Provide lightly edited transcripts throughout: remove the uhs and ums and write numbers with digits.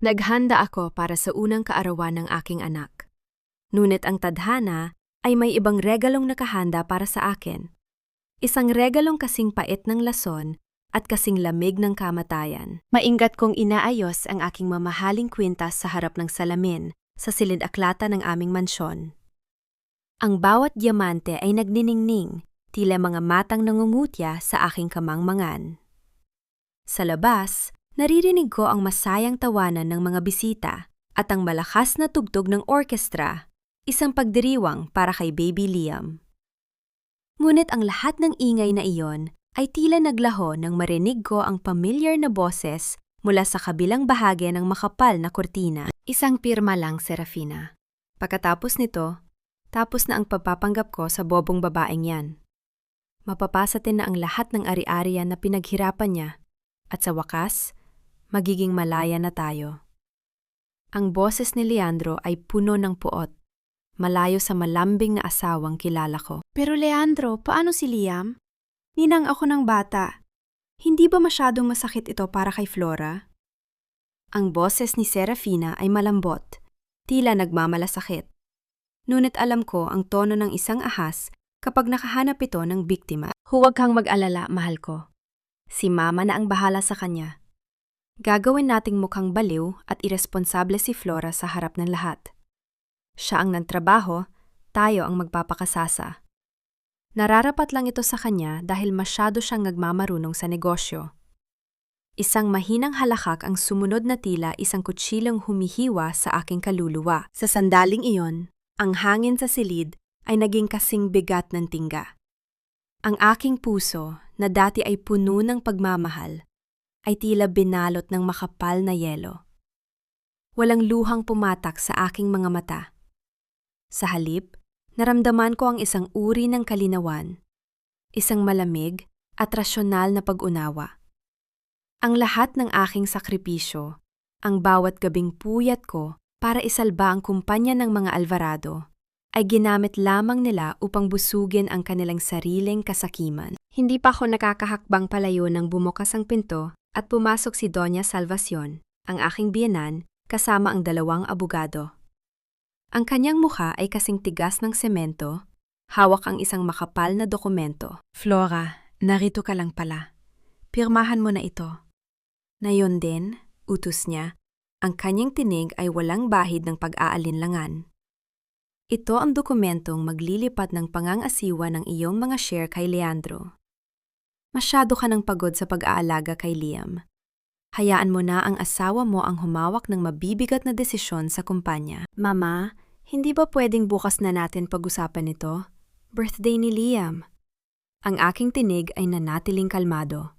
Naghanda ako para sa unang kaarawan ng aking anak. Ngunit ang tadhana ay may ibang regalong nakahanda para sa akin. Isang regalong kasing pait ng lason at kasing lamig ng kamatayan. Maingat kong inaayos ang aking mamahaling kwintas sa harap ng salamin sa silid-aklatan ng aming mansyon. Ang bawat diamante ay nagniningning, tila mga matang nangungutya sa aking kamangmangan. Sa labas, naririnig ko ang masayang tawanan ng mga bisita at ang malakas na tugtog ng orkestra, isang pagdiriwang para kay Baby Liam. Ngunit ang lahat ng ingay na iyon ay tila naglaho nang marinig ko ang familiar na boses mula sa kabilang bahagi ng makapal na kurtina. Isang pirma lang, Serafina. Pagkatapos nito, tapos na ang pagpapanggap ko sa bobong babaeng yan. Mapapasatin na ang lahat ng ari-arian na pinaghirapan niya at sa wakas, magiging malaya na tayo. Ang boses ni Leandro ay puno ng puot, malayo sa malambing na asawang kilala ko. Pero Leandro, paano si Liam? Ninang ako ng bata. Hindi ba masyadong masakit ito para kay Flora? Ang boses ni Serafina ay malambot, tila nagmamalasakit. Ngunit alam ko ang tono ng isang ahas kapag nakahanap ito ng biktima. Huwag kang mag-alala, mahal ko. Si Mama na ang bahala sa kanya. Gagawin nating mukhang baliw at iresponsable si Flora sa harap ng lahat. Siya ang nagtrabaho, tayo ang magpapakasasa. Nararapat lang ito sa kanya dahil masyado siyang nagmamarunong sa negosyo. Isang mahinang halakak ang sumunod na tila isang kutsilong humihiwa sa aking kaluluwa. Sa sandaling iyon, ang hangin sa silid ay naging kasing bigat ng tingga. Ang aking puso, na dati ay puno ng pagmamahal, ay tila binalot ng makapal na yelo. Walang luhang pumatak sa aking mga mata. Sa halip, naramdaman ko ang isang uri ng kalinawan, isang malamig at rasyonal na pag-unawa. Ang lahat ng aking sakripisyo, ang bawat gabing puyat ko para isalba ang kumpanya ng mga Alvarado, ay ginamit lamang nila upang busugin ang kanilang sariling kasakiman. Hindi pa ako nakakahakbang palayo nang bumukas ang pinto at pumasok si Doña Salvacion, ang aking biyenan, kasama ang 2 abogado. Ang kanyang mukha ay kasing tigas ng semento, hawak ang isang makapal na dokumento. Flora, narito ka lang pala. Pirmahan mo na ito. Nayon din, utos niya, ang kanyang tinig ay walang bahid ng pag-aalinlangan. Ito ang dokumentong maglilipat ng pangangasiwa ng iyong mga share kay Leandro. Masyado ka ng pagod sa pag-aalaga kay Liam. Hayaan mo na ang asawa mo ang humawak ng mabibigat na desisyon sa kumpanya. Mama, hindi ba pwedeng bukas na natin pag-usapan ito? Birthday ni Liam. Ang aking tinig ay nanatiling kalmado.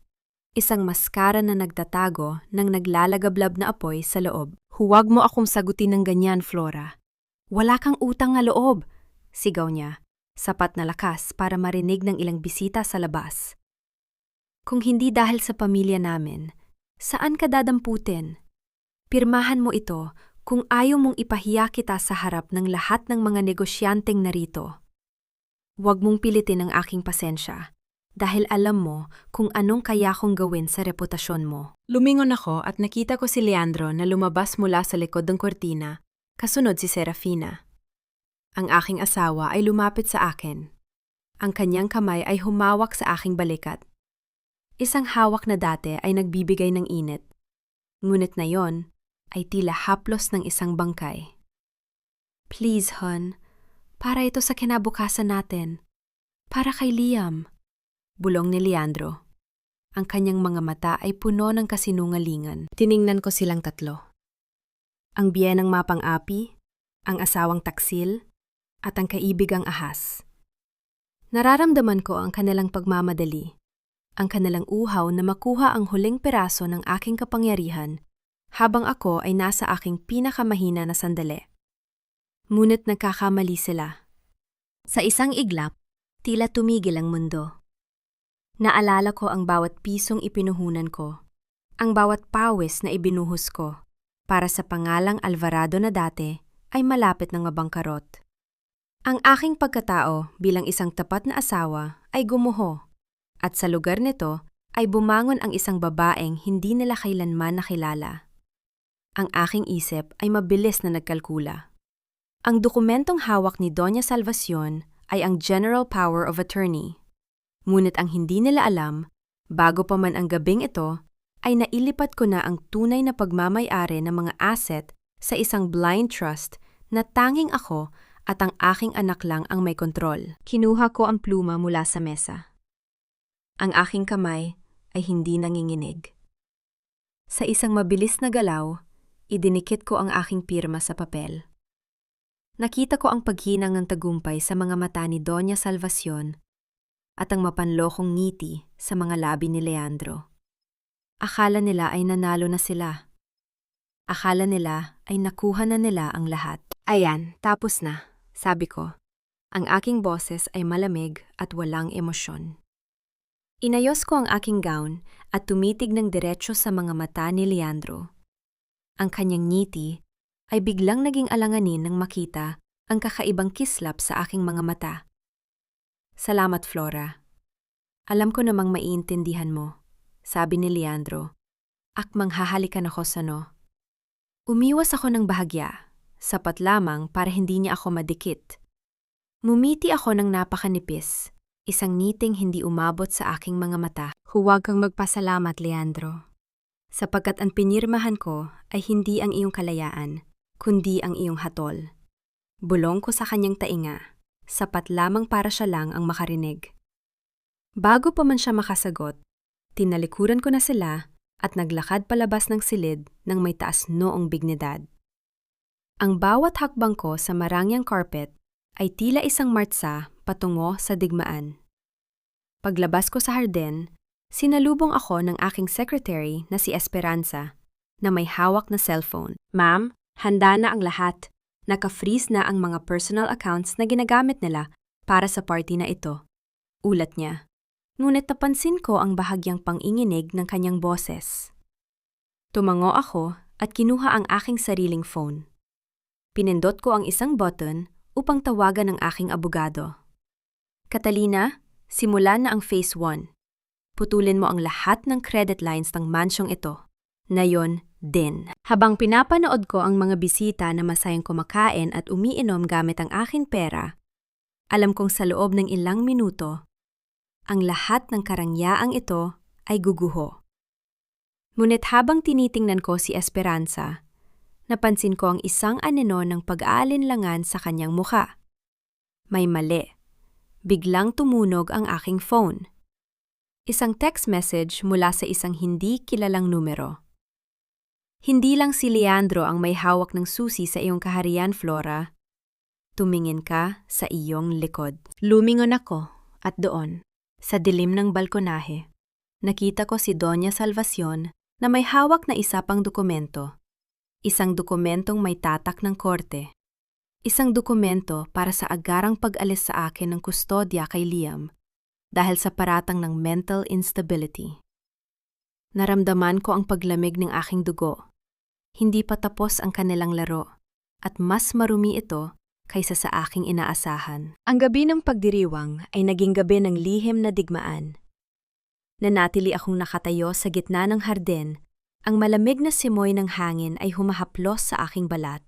Isang maskara na nagtatago ng naglalagablab na apoy sa loob. Huwag mo akong sagutin ng ganyan, Flora. Wala kang utang na loob, sigaw niya, sapat na lakas para marinig ng ilang bisita sa labas. Kung hindi dahil sa pamilya namin, saan ka dadamputin? Pirmahan mo ito kung ayaw mong ipahiya kita sa harap ng lahat ng mga negosyanteng narito. Huwag mong pilitin ang aking pasensya, dahil alam mo kung anong kaya kong gawin sa reputasyon mo. Lumingon ako at nakita ko si Leandro na lumabas mula sa likod ng kortina, kasunod si Serafina. Ang aking asawa ay lumapit sa akin. Ang kanyang kamay ay humawak sa aking balikat. Isang hawak na dati ay nagbibigay ng init. Ngunit na yon ay tila haplos ng isang bangkay. Please, hon, para ito sa kinabukasan natin. Para kay Liam. Bulong ni Leandro. Ang kanyang mga mata ay puno ng kasinungalingan. Tiningnan ko silang tatlo. Ang biyenang mapang-api, ang asawang taksil, at ang kaibigang ahas. Nararamdaman ko ang kanilang pagmamadali, ang kanilang uhaw na makuha ang huling peraso ng aking kapangyarihan habang ako ay nasa aking pinakamahina na sandali. Ngunit nagkakamali sila. Sa isang iglap, tila tumigil ang mundo. Naalala ko ang bawat pisong ipinuhunan ko, ang bawat pawis na ibinuhos ko, para sa pangalang Alvarado na dati ay malapit ng mabangkarot. Ang aking pagkatao bilang isang tapat na asawa ay gumuho, at sa lugar nito ay bumangon ang isang babaeng hindi nila kailanman nakilala. Ang aking isip ay mabilis na nagkalkula. Ang dokumentong hawak ni Doña Salvacion ay ang General Power of Attorney. Ngunit ang hindi nila alam, bago pa man ang gabing ito, ay nailipat ko na ang tunay na pagmamay-ari ng mga asset sa isang blind trust na tanging ako at ang aking anak lang ang may kontrol. Kinuha ko ang pluma mula sa mesa. Ang aking kamay ay hindi nanginginig. Sa isang mabilis na galaw, idinikit ko ang aking pirma sa papel. Nakita ko ang paghinang ng tagumpay sa mga mata ni Doña Salvacion at ang mapanlokong ngiti sa mga labi ni Leandro. Akala nila ay nanalo na sila. Akala nila ay nakuha na nila ang lahat. Ayan, tapos na, sabi ko. Ang aking boses ay malamig at walang emosyon. Inayos ko ang aking gown at tumitig ng diretso sa mga mata ni Leandro. Ang kanyang ngiti ay biglang naging alanganin nang makita ang kakaibang kislap sa aking mga mata. Salamat, Flora. Alam ko namang maiintindihan mo, sabi ni Leandro. Akmang hahalikan ako sa no. Umiwas ako ng bahagya, sapat lamang para hindi niya ako madikit. Mumiti ako ng napakanipis, isang ngiting hindi umabot sa aking mga mata. Huwag kang magpasalamat, Leandro. Sapagkat ang pinirmahan ko ay hindi ang iyong kalayaan, kundi ang iyong hatol. Bulong ko sa kanyang tainga, sapat lamang para siya lang ang makarinig. Bago pa man siya makasagot, tinalikuran ko na sila at naglakad palabas ng silid ng may taas noong bignidad. Ang bawat hakbang ko sa marangyang carpet ay tila isang martsa patungo sa digmaan. Paglabas ko sa harden, sinalubong ako ng aking secretary na si Esperanza na may hawak na cellphone. Ma'am, handa na ang lahat. Naka-freeze na ang mga personal accounts na ginagamit nila para sa party na ito. Ulat niya. Ngunit napansin ko ang bahagyang panginginig ng kanyang boses. Tumango ako at kinuha ang aking sariling phone. Pinindot ko ang isang button upang tawagan ang aking abogado. Catalina, simulan na ang phase 1. Putulin mo ang lahat ng credit lines ng mansyong ito. Nayon din. Habang pinapanood ko ang mga bisita na masayang kumakain at umiinom gamit ang aking pera, alam kong sa loob ng ilang minuto, ang lahat ng karangyaang ito ay guguho. Ngunit habang tinitingnan ko si Esperanza, napansin ko ang isang anino ng pag-aalinlangan sa kanyang muka. May mali. Biglang tumunog ang aking phone. Isang text message mula sa isang hindi kilalang numero. Hindi lang si Leandro ang may hawak ng susi sa iyong kaharian, Flora. Tumingin ka sa iyong likod. Lumingon ako at doon, sa dilim ng balkonahe, nakita ko si Doña Salvacion na may hawak na isa pang dokumento. Isang dokumentong may tatak ng korte. Isang dokumento para sa agarang pag-alis sa akin ng kustodya kay Liam dahil sa paratang ng mental instability. Naramdaman ko ang paglamig ng aking dugo. Hindi pa tapos ang kanilang laro at mas marumi ito kaysa sa aking inaasahan. Ang gabi ng pagdiriwang ay naging gabi ng lihim na digmaan. Nanatili akong nakatayo sa gitna ng harden. Ang malamig na simoy ng hangin ay humahaplos sa aking balat.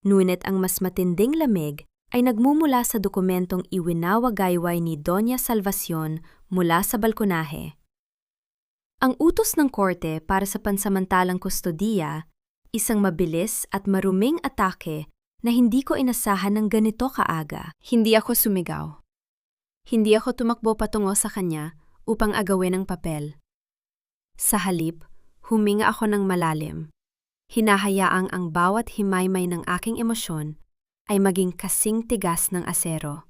Ngunit ang mas matinding lamig ay nagmumula sa dokumentong iwinawagayway ni Doña Salvacion mula sa balkonahe. Ang utos ng korte para sa pansamantalang kustodiya, isang mabilis at maruming atake na hindi ko inasahan ng ganito kaaga. Hindi ako sumigaw. Hindi ako tumakbo patungo sa kanya upang agawin ang papel. Sa halip, huminga ako ng malalim. Hinahayaang ang bawat himaymay ng aking emosyon ay maging kasing tigas ng asero.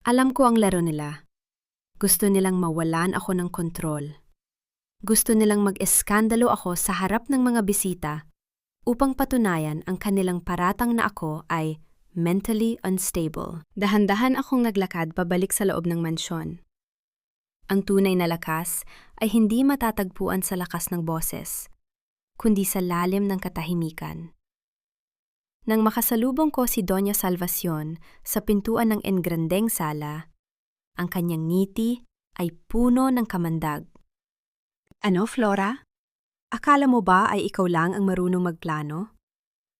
Alam ko ang laro nila. Gusto nilang mawalan ako ng kontrol. Gusto nilang mag-eskandalo ako sa harap ng mga bisita upang patunayan ang kanilang paratang na ako ay mentally unstable. Dahan-dahan akong naglakad pabalik sa loob ng mansyon. Ang tunay na lakas ay hindi matatagpuan sa lakas ng boses, kundi sa lalim ng katahimikan. Nang makasalubong ko si Doña Salvacion sa pintuan ng engrandeng sala, ang kanyang ngiti ay puno ng kamandag. Ano, Flora? Akala mo ba ay ikaw lang ang marunong magplano?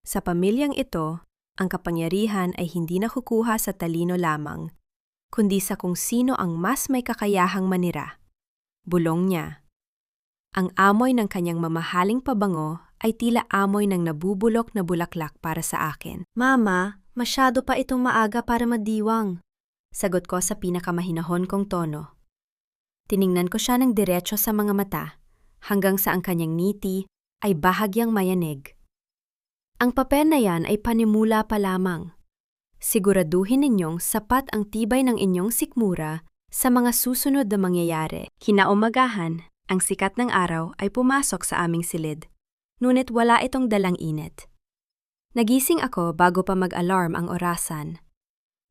Sa pamilyang ito, ang kapangyarihan ay hindi nakukuha sa talino lamang, kundi sa kung sino ang mas may kakayahang manira. Bulong niya. Ang amoy ng kanyang mamahaling pabango ay tila amoy ng nabubulok na bulaklak para sa akin. Mama, masyado pa itong maaga para madiwang. Sagot ko sa pinakamahinahon kong tono. Tiningnan ko siya ng diretso sa mga mata, hanggang sa ang kanyang ngiti ay bahagyang mayanig. Ang papel na yan ay panimula pa lamang. Siguraduhin ninyong sapat ang tibay ng inyong sikmura sa mga susunod na mangyayari. Kinaumagahan, ang sikat ng araw ay pumasok sa aming silid, ngunit wala itong dalang init. Nagising ako bago pa mag-alarm ang orasan.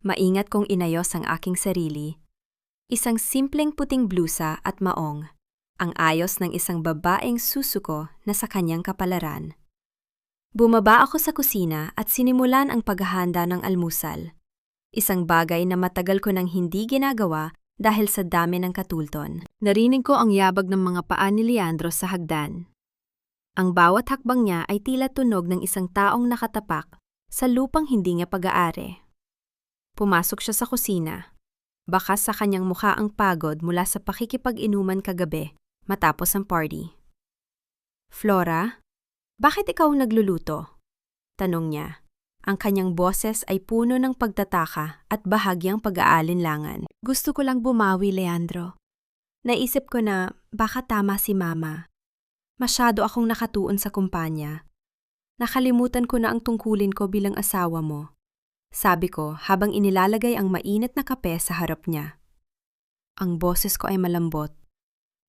Maingat kong inayos ang aking sarili. Isang simpleng puting blusa at maong, ang ayos ng isang babaeng susuko na sa kanyang kapalaran. Bumaba ako sa kusina at sinimulan ang paghahanda ng almusal. Isang bagay na matagal ko nang hindi ginagawa dahil sa dami ng katulton. Narinig ko ang yabag ng mga paa ni Leandro sa hagdan. Ang bawat hakbang niya ay tila tunog ng isang taong nakatapak sa lupang hindi niya pag-aari. Pumasok siya sa kusina. Bakas sa kanyang mukha ang pagod mula sa pakikipag-inuman kagabi matapos ang party. Flora, bakit ikaw nagluluto? Tanong niya. Ang kanyang boses ay puno ng pagtataka at bahagyang pag-aalinlangan. Gusto ko lang bumawi, Leandro. Naisip ko na baka tama si Mama. Masyado akong nakatuon sa kumpanya. Nakalimutan ko na ang tungkulin ko bilang asawa mo. Sabi ko habang inilalagay ang mainit na kape sa harap niya. Ang boses ko ay malambot.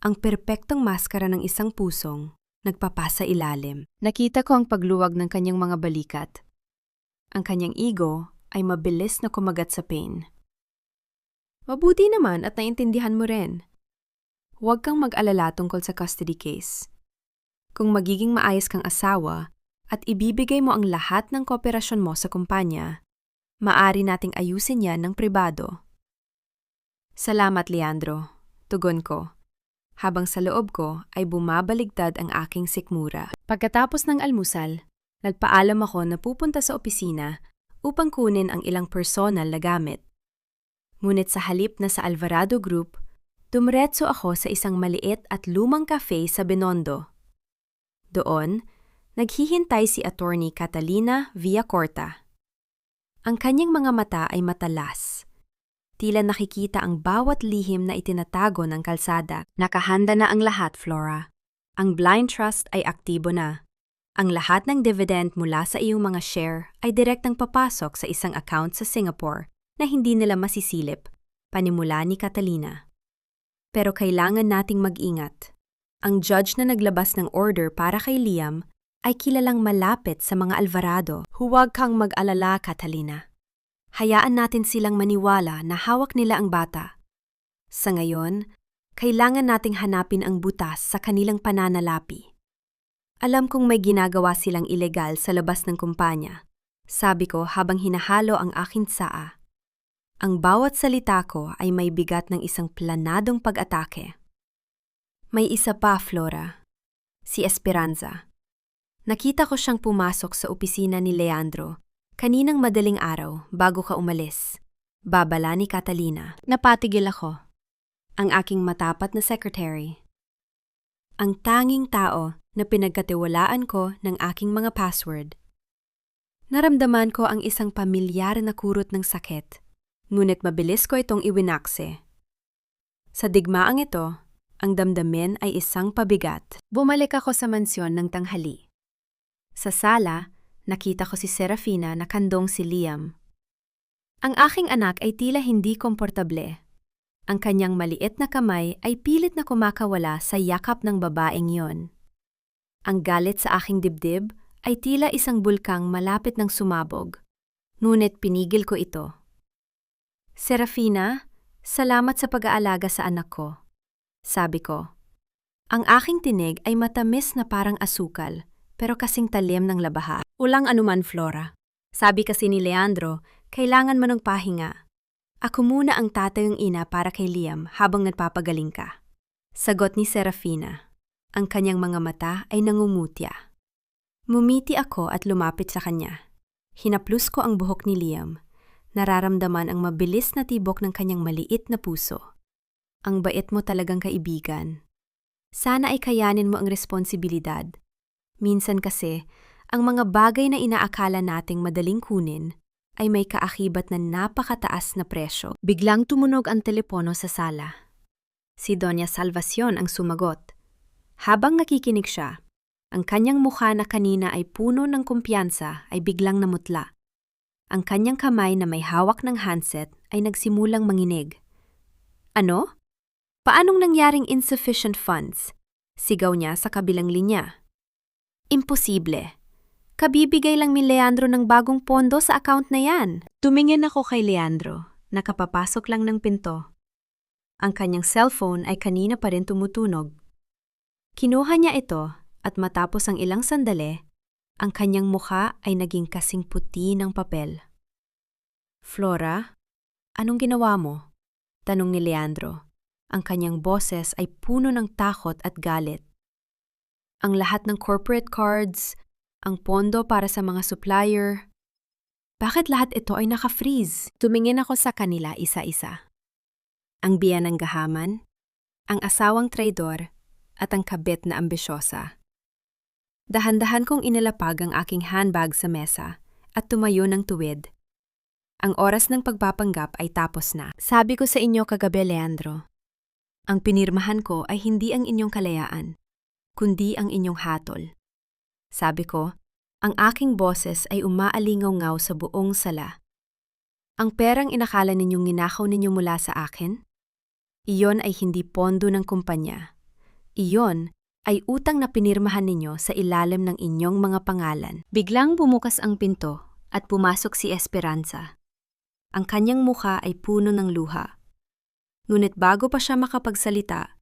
Ang perpektong maskara ng isang pusong nagpapasa ilalim. Nakita ko ang pagluwag ng kanyang mga balikat. Ang kanyang ego ay mabilis na kumagat sa pain. Mabuti naman at naintindihan mo rin. Huwag kang mag-alala tungkol sa custody case. Kung magiging maayos kang asawa at ibibigay mo ang lahat ng kooperasyon mo sa kumpanya, maaari nating ayusin yan ng pribado. Salamat, Leandro, tugon ko, habang sa loob ko ay bumabaligtad ang aking sikmura. Pagkatapos ng almusal, nagpaalam ako na pupunta sa opisina upang kunin ang ilang personal na gamit. Ngunit sa halip na sa Alvarado Group, dumiretso ako sa isang maliit at lumang cafe sa Binondo. Doon, naghihintay si Attorney Catalina Villacorta. Ang kanyang mga mata ay matalas. Tila nakikita ang bawat lihim na itinatago ng kalsada. Nakahanda na ang lahat, Flora. Ang blind trust ay aktibo na. Ang lahat ng dividend mula sa iyong mga share ay direktang papasok sa isang account sa Singapore na hindi nila masisilip, panimula ni Catalina. Pero kailangan nating mag-ingat. Ang judge na naglabas ng order para kay Liam ay kilalang malapit sa mga Alvarado. Huwag kang mag-alala, Catalina. Hayaan natin silang maniwala na hawak nila ang bata. Sa ngayon, kailangan nating hanapin ang butas sa kanilang pananalapi. Alam kong may ginagawa silang ilegal sa labas ng kumpanya, sabi ko habang hinahalo ang aking tsaa. Ang bawat salita ko ay may bigat ng isang planadong pag-atake. May isa pa, Flora. Si Esperanza. Nakita ko siyang pumasok sa opisina ni Leandro kaninang madaling araw bago ka umalis. Babala ni Catalina. Napatigil ako. Ang aking matapat na secretary. Ang tanging tao na pinagkatiwalaan ko ng aking mga password. Naramdaman ko ang isang pamilyar na kurot ng sakit, ngunit mabilis ko itong iwinakse. Sa digmaang ito, ang damdamin ay isang pabigat. Bumalik ako sa mansyon ng tanghali. Sa sala, nakita ko si Serafina na kandong si Liam. Ang aking anak ay tila hindi komportable. Ang kanyang maliit na kamay ay pilit na kumakawala sa yakap ng babaeng yon. Ang galit sa aking dibdib ay tila isang bulkang malapit ng sumabog. Ngunit pinigil ko ito. Serafina, salamat sa pag-aalaga sa anak ko. Sabi ko. Ang aking tinig ay matamis na parang asukal, pero kasing talim ng labaha. Ulang anuman, Flora. Sabi kasi ni Leandro, kailangan mo ng pahinga. Ako muna ang tatayong ina para kay Liam habang nagpapagaling ka. Sagot ni Serafina. Ang kanyang mga mata ay nangungutya. Mumiti ako at lumapit sa kanya. Hinaplos ko ang buhok ni Liam. Nararamdaman ang mabilis na tibok ng kanyang maliit na puso. Ang bait mo talagang kaibigan. Sana ay kayanin mo ang responsibilidad. Minsan kasi, ang mga bagay na inaakala nating madaling kunin ay may kaakibat na napakataas na presyo. Biglang tumunog ang telepono sa sala. Si Doña Salvacion ang sumagot. Habang nakikinig siya, ang kanyang mukha na kanina ay puno ng kumpiyansa ay biglang namutla. Ang kanyang kamay na may hawak ng handset ay nagsimulang manginig. Ano? Paanong nangyaring insufficient funds? Sigaw niya sa kabilang linya. Imposible. Kabibigay lang ni Leandro ng bagong pondo sa account na yan. Tumingin ako kay Leandro, nakapapasok lang ng pinto. Ang kanyang cellphone ay kanina pa rin tumutunog. Kinuha niya ito at matapos ang ilang sandali, ang kanyang mukha ay naging kasing puti ng papel. Flora, anong ginawa mo? Tanong ni Leandro. Ang kanyang boses ay puno ng takot at galit. Ang lahat ng corporate cards, ang pondo para sa mga supplier. Bakit lahat ito ay naka-freeze? Tumingin ako sa kanila isa-isa. Ang biyanang gahaman, ang asawang traidor, at ang kabit na ambisyosa. Dahan-dahan kong inilapag ang aking handbag sa mesa at tumayo ng tuwid. Ang oras ng pagpapanggap ay tapos na. Sabi ko sa inyo kagabi, Leandro, ang pinirmahan ko ay hindi ang inyong kalayaan, kundi ang inyong hatol. Sabi ko, ang aking boses ay umaalingaw-ngaw sa buong sala. Ang perang inakala ninyong ninakaw ninyo mula sa akin? Iyon ay hindi pondo ng kumpanya. Iyon ay utang na pinirmahan ninyo sa ilalim ng inyong mga pangalan. Biglang bumukas ang pinto at pumasok si Esperanza. Ang kanyang mukha ay puno ng luha. Ngunit bago pa siya makapagsalita,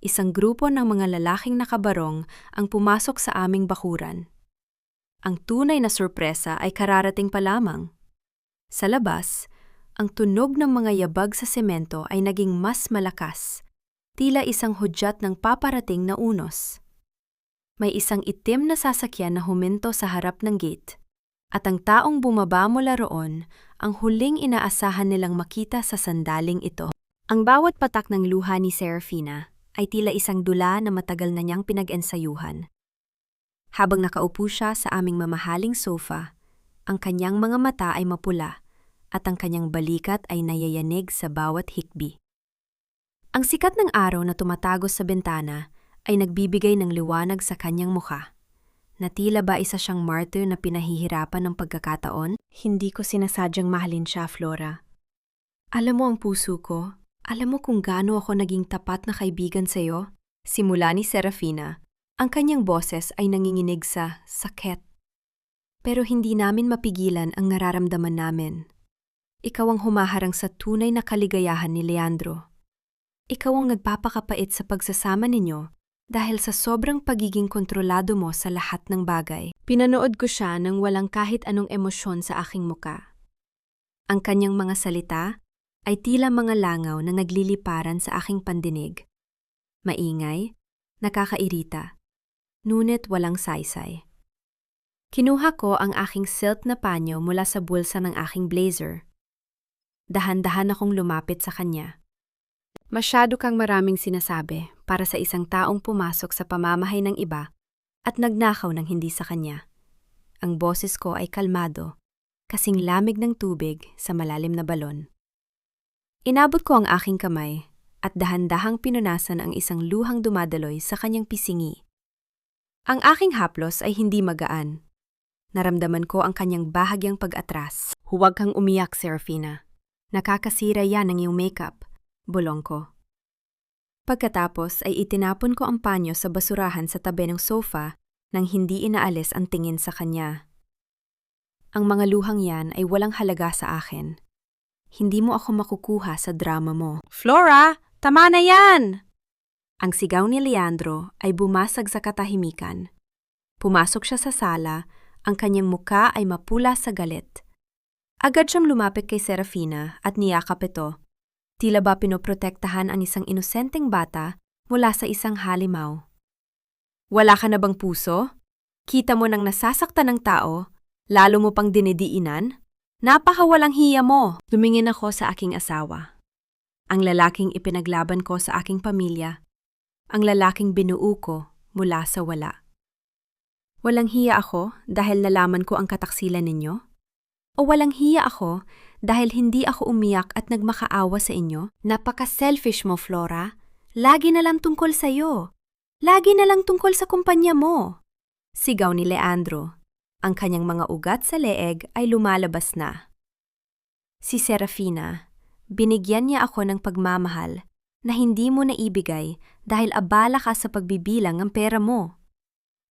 isang grupo ng mga lalaking nakabarong ang pumasok sa aming bakuran. Ang tunay na sorpresa ay kararating pa lamang. Sa labas, ang tunog ng mga yabag sa semento ay naging mas malakas, tila isang hudyat ng paparating na unos. May isang itim na sasakyan na huminto sa harap ng gate, at ang taong bumaba mula roon ang huling inaasahan nilang makita sa sandaling ito. Ang bawat patak ng luha ni Serafina ay tila isang dula na matagal na niyang pinag-ensayuhan. Habang nakaupo siya sa aming mamahaling sofa, ang kanyang mga mata ay mapula at ang kanyang balikat ay nayayanig sa bawat hikbi. Ang sikat ng araw na tumatagos sa bintana ay nagbibigay ng liwanag sa kanyang mukha. Na tila ba isa siyang martyr na pinahihirapan ng pagkakataon? Hindi ko sinasadyang mahalin siya, Flora. Alam mo ang puso ko. Alam mo kung gaano ako naging tapat na kaibigan sa'yo? Simula ni Serafina, ang kanyang boses ay nanginginig sa sakit. Pero hindi namin mapigilan ang nararamdaman namin. Ikaw ang humaharang sa tunay na kaligayahan ni Leandro. Ikaw ang nagpapakapait sa pagsasama ninyo dahil sa sobrang pagiging kontrolado mo sa lahat ng bagay. Pinanood ko siya nang walang kahit anong emosyon sa aking muka. Ang kanyang mga salita ay tila mga langaw na nagliliparan sa aking pandinig. Maingay, nakakairita, ngunit walang saysay. Kinuha ko ang aking silk na panyo mula sa bulsa ng aking blazer. Dahan-dahan akong lumapit sa kanya. Masyado kang maraming sinasabi para sa isang taong pumasok sa pamamahay ng iba at nagnakaw ng hindi sa kanya. Ang boses ko ay kalmado, kasing lamig ng tubig sa malalim na balon. Inabot ko ang aking kamay at dahan-dahang pinunasan ang isang luhang dumadaloy sa kanyang pisingi. Ang aking haplos ay hindi magaan. Naramdaman ko ang kanyang bahagyang pag-atras. Huwag kang umiyak, Serafina. Nakakasira yan ng iyong makeup, bulong ko. Pagkatapos ay itinapon ko ang panyo sa basurahan sa tabi ng sofa nang hindi inaalis ang tingin sa kanya. Ang mga luhang yan ay walang halaga sa akin. Hindi mo ako makukuha sa drama mo. Flora, tama na yan! Ang sigaw ni Leandro ay bumasag sa katahimikan. Pumasok siya sa sala, ang kanyang muka ay mapula sa galit. Agad siyang lumapit kay Serafina at niyakap ito. Tila ba pinoprotektahan ang isang inosenteng bata mula sa isang halimaw. Wala ka na bang puso? Kita mo nang nasasaktan ng tao, lalo mo pang dinidiinan? Napakawalang hiya mo! Lumingin ako sa aking asawa. Ang lalaking ipinaglaban ko sa aking pamilya. Ang lalaking binuo ko mula sa wala. Walang hiya ako dahil nalaman ko ang kataksilan ninyo? O walang hiya ako dahil hindi ako umiyak at nagmakaawa sa inyo? Napaka-selfish mo, Flora. Lagi na lang tungkol sa'yo. Lagi na lang tungkol sa kumpanya mo. Sigaw ni Leandro. Ang kanyang mga ugat sa leeg ay lumalabas na. Si Serafina, binigyan niya ako ng pagmamahal na hindi mo naibigay dahil abala ka sa pagbibilang ng pera mo.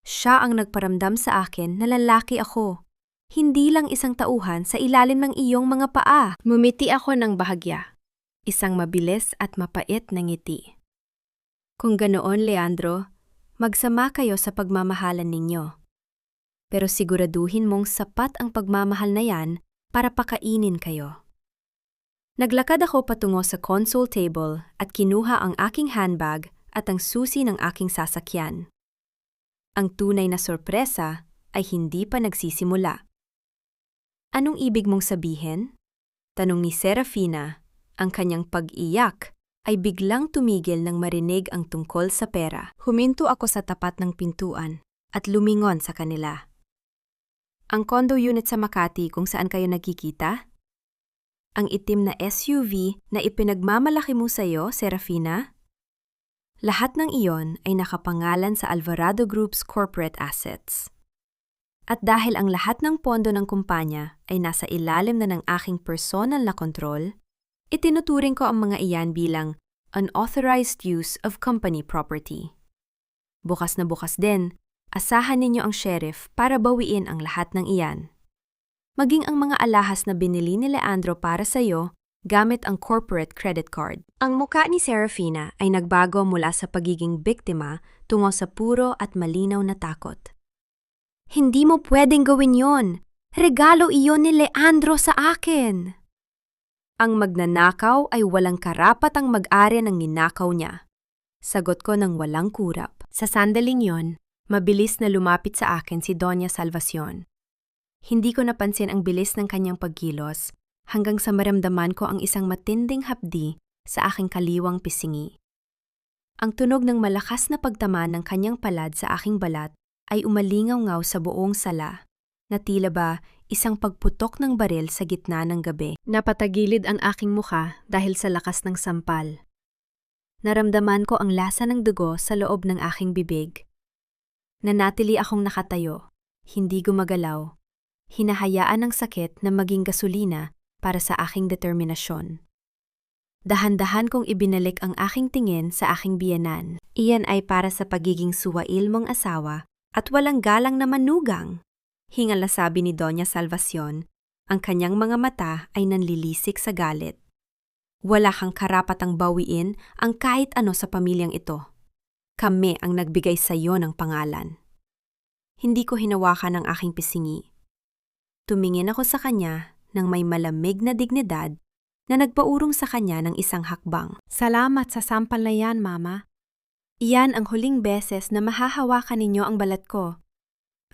Siya ang nagparamdam sa akin na lalaki ako, hindi lang isang tauhan sa ilalim ng iyong mga paa. Mumiti ako ng bahagya, isang mabilis at mapait na ngiti. Kung ganoon, Leandro, magsama kayo sa pagmamahalan ninyo. Pero siguraduhin mong sapat ang pagmamahal na yan para pakainin kayo. Naglakad ako patungo sa console table at kinuha ang aking handbag at ang susi ng aking sasakyan. Ang tunay na sorpresa ay hindi pa nagsisimula. Anong ibig mong sabihin? Tanong ni Serafina. Ang kanyang pag-iyak ay biglang tumigil nang marinig ang tungkol sa pera. Huminto ako sa tapat ng pintuan at lumingon sa kanila. Ang condo unit sa Makati kung saan kayo nagkikita? Ang itim na SUV na ipinagmamalaki mo sa iyo, Serafina? Lahat ng iyon ay nakapangalan sa Alvarado Group's corporate assets. At dahil ang lahat ng pondo ng kumpanya ay nasa ilalim na ng aking personal na kontrol, itinuturing ko ang mga iyan bilang unauthorized use of company property. Bukas na bukas din, asahan ninyo ang sheriff para bawiin ang lahat ng iyan. Maging ang mga alahas na binili ni Leandro para sa iyo gamit ang corporate credit card. Ang muka ni Serafina ay nagbago mula sa pagiging biktima tungo sa puro at malinaw na takot. Hindi mo pwedeng gawin yon. Regalo iyon ni Leandro sa akin. Ang magnanakaw ay walang karapatang mag-ari ng ninakaw niya. Sagot ko ng walang kurap. Sa sandaling yon, mabilis na lumapit sa akin si Doña Salvacion. Hindi ko napansin ang bilis ng kanyang pagkilos hanggang sa maramdaman ko ang isang matinding hapdi sa aking kaliwang pisingi. Ang tunog ng malakas na pagtama ng kanyang palad sa aking balat ay umalingaw-ngaw sa buong sala, na tila ba isang pagputok ng baril sa gitna ng gabi. Napatagilid ang aking mukha dahil sa lakas ng sampal. Naramdaman ko ang lasa ng dugo sa loob ng aking bibig. Nanatili akong nakatayo, hindi gumagalaw. Hinahayaan ng sakit na maging gasolina para sa aking determinasyon. Dahan-dahan kong ibinalik ang aking tingin sa aking biyenan. Iyan ay para sa pagiging suwail mong asawa at walang galang na manugang. Hingal na sabi ni Doña Salvacion, ang kanyang mga mata ay nanlilisik sa galit. Wala kang karapatang bawiin ang kahit ano sa pamilyang ito. Kami ang nagbigay sa iyo ng pangalan. Hindi ko hinawakan ang aking pisingi. Tumingin ako sa kanya nang may malamig na dignidad na nagpaurong sa kanya ng isang hakbang. Salamat sa sampal na yan, Mama. Iyan ang huling beses na mahahawakan ninyo ang balat ko.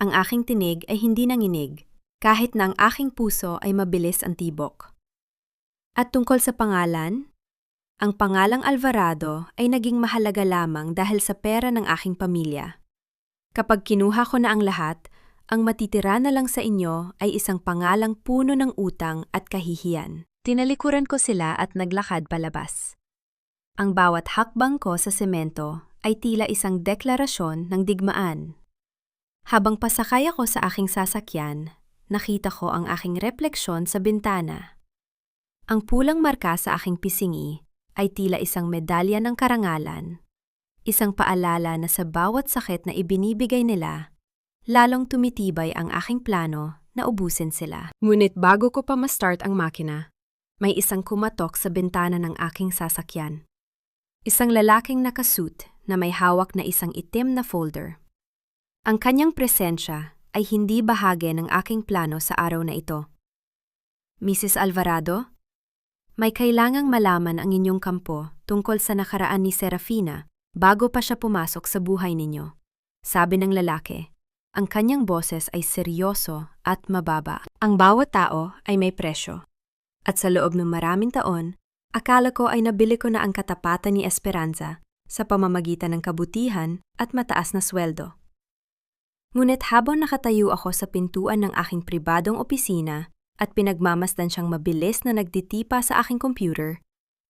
Ang aking tinig ay hindi nanginig, kahit na ang aking puso ay mabilis ang tibok. At tungkol sa pangalan, ang pangalang Alvarado ay naging mahalaga lamang dahil sa pera ng aking pamilya. Kapag kinuha ko na ang lahat, ang matitira na lang sa inyo ay isang pangalang puno ng utang at kahihiyan. Tinalikuran ko sila at naglakad palabas. Ang bawat hakbang ko sa semento ay tila isang deklarasyon ng digmaan. Habang pasakay ako sa aking sasakyan, nakita ko ang aking refleksyon sa bintana. Ang pulang marka sa aking pisingi ay tila isang medalya ng karangalan, isang paalala na sa bawat sakit na ibinibigay nila, lalong tumitibay ang aking plano na ubusin sila. Ngunit bago ko pa ma-start ang makina, may isang kumatok sa bintana ng aking sasakyan. Isang lalaking nakasuit na may hawak na isang itim na folder. Ang kanyang presensya ay hindi bahagi ng aking plano sa araw na ito. Mrs. Alvarado, may kailangang malaman ang inyong kampo tungkol sa nakaraan ni Serafina bago pa siya pumasok sa buhay ninyo. Sabi ng lalaki. Ang kanyang boses ay seryoso at mababa. Ang bawat tao ay may presyo. At sa loob ng maraming taon, akala ko ay nabili ko na ang katapatan ni Esperanza sa pamamagitan ng kabutihan at mataas na sweldo. Ngunit habang nakatayo ako sa pintuan ng aking pribadong opisina at pinagmamasdan siyang mabilis na nagtitipa sa aking computer,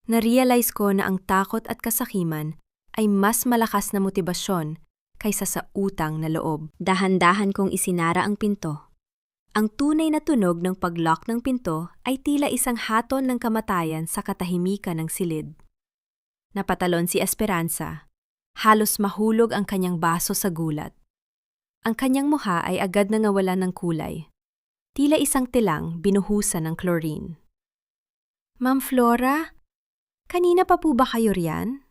na-realize ko na ang takot at kasakiman ay mas malakas na motibasyon kaysa sa utang na loob. Dahan-dahan kong isinara ang pinto. Ang tunay na tunog ng pag-lock ng pinto ay tila isang haton ng kamatayan sa katahimikan ng silid. Napatalon si Esperanza. Halos mahulog ang kanyang baso sa gulat. Ang kanyang mukha ay agad na nawalan ng kulay. Tila isang tilang binuhusan ng chlorine. Ma'am Flora, kanina pa po ba kayo riyan?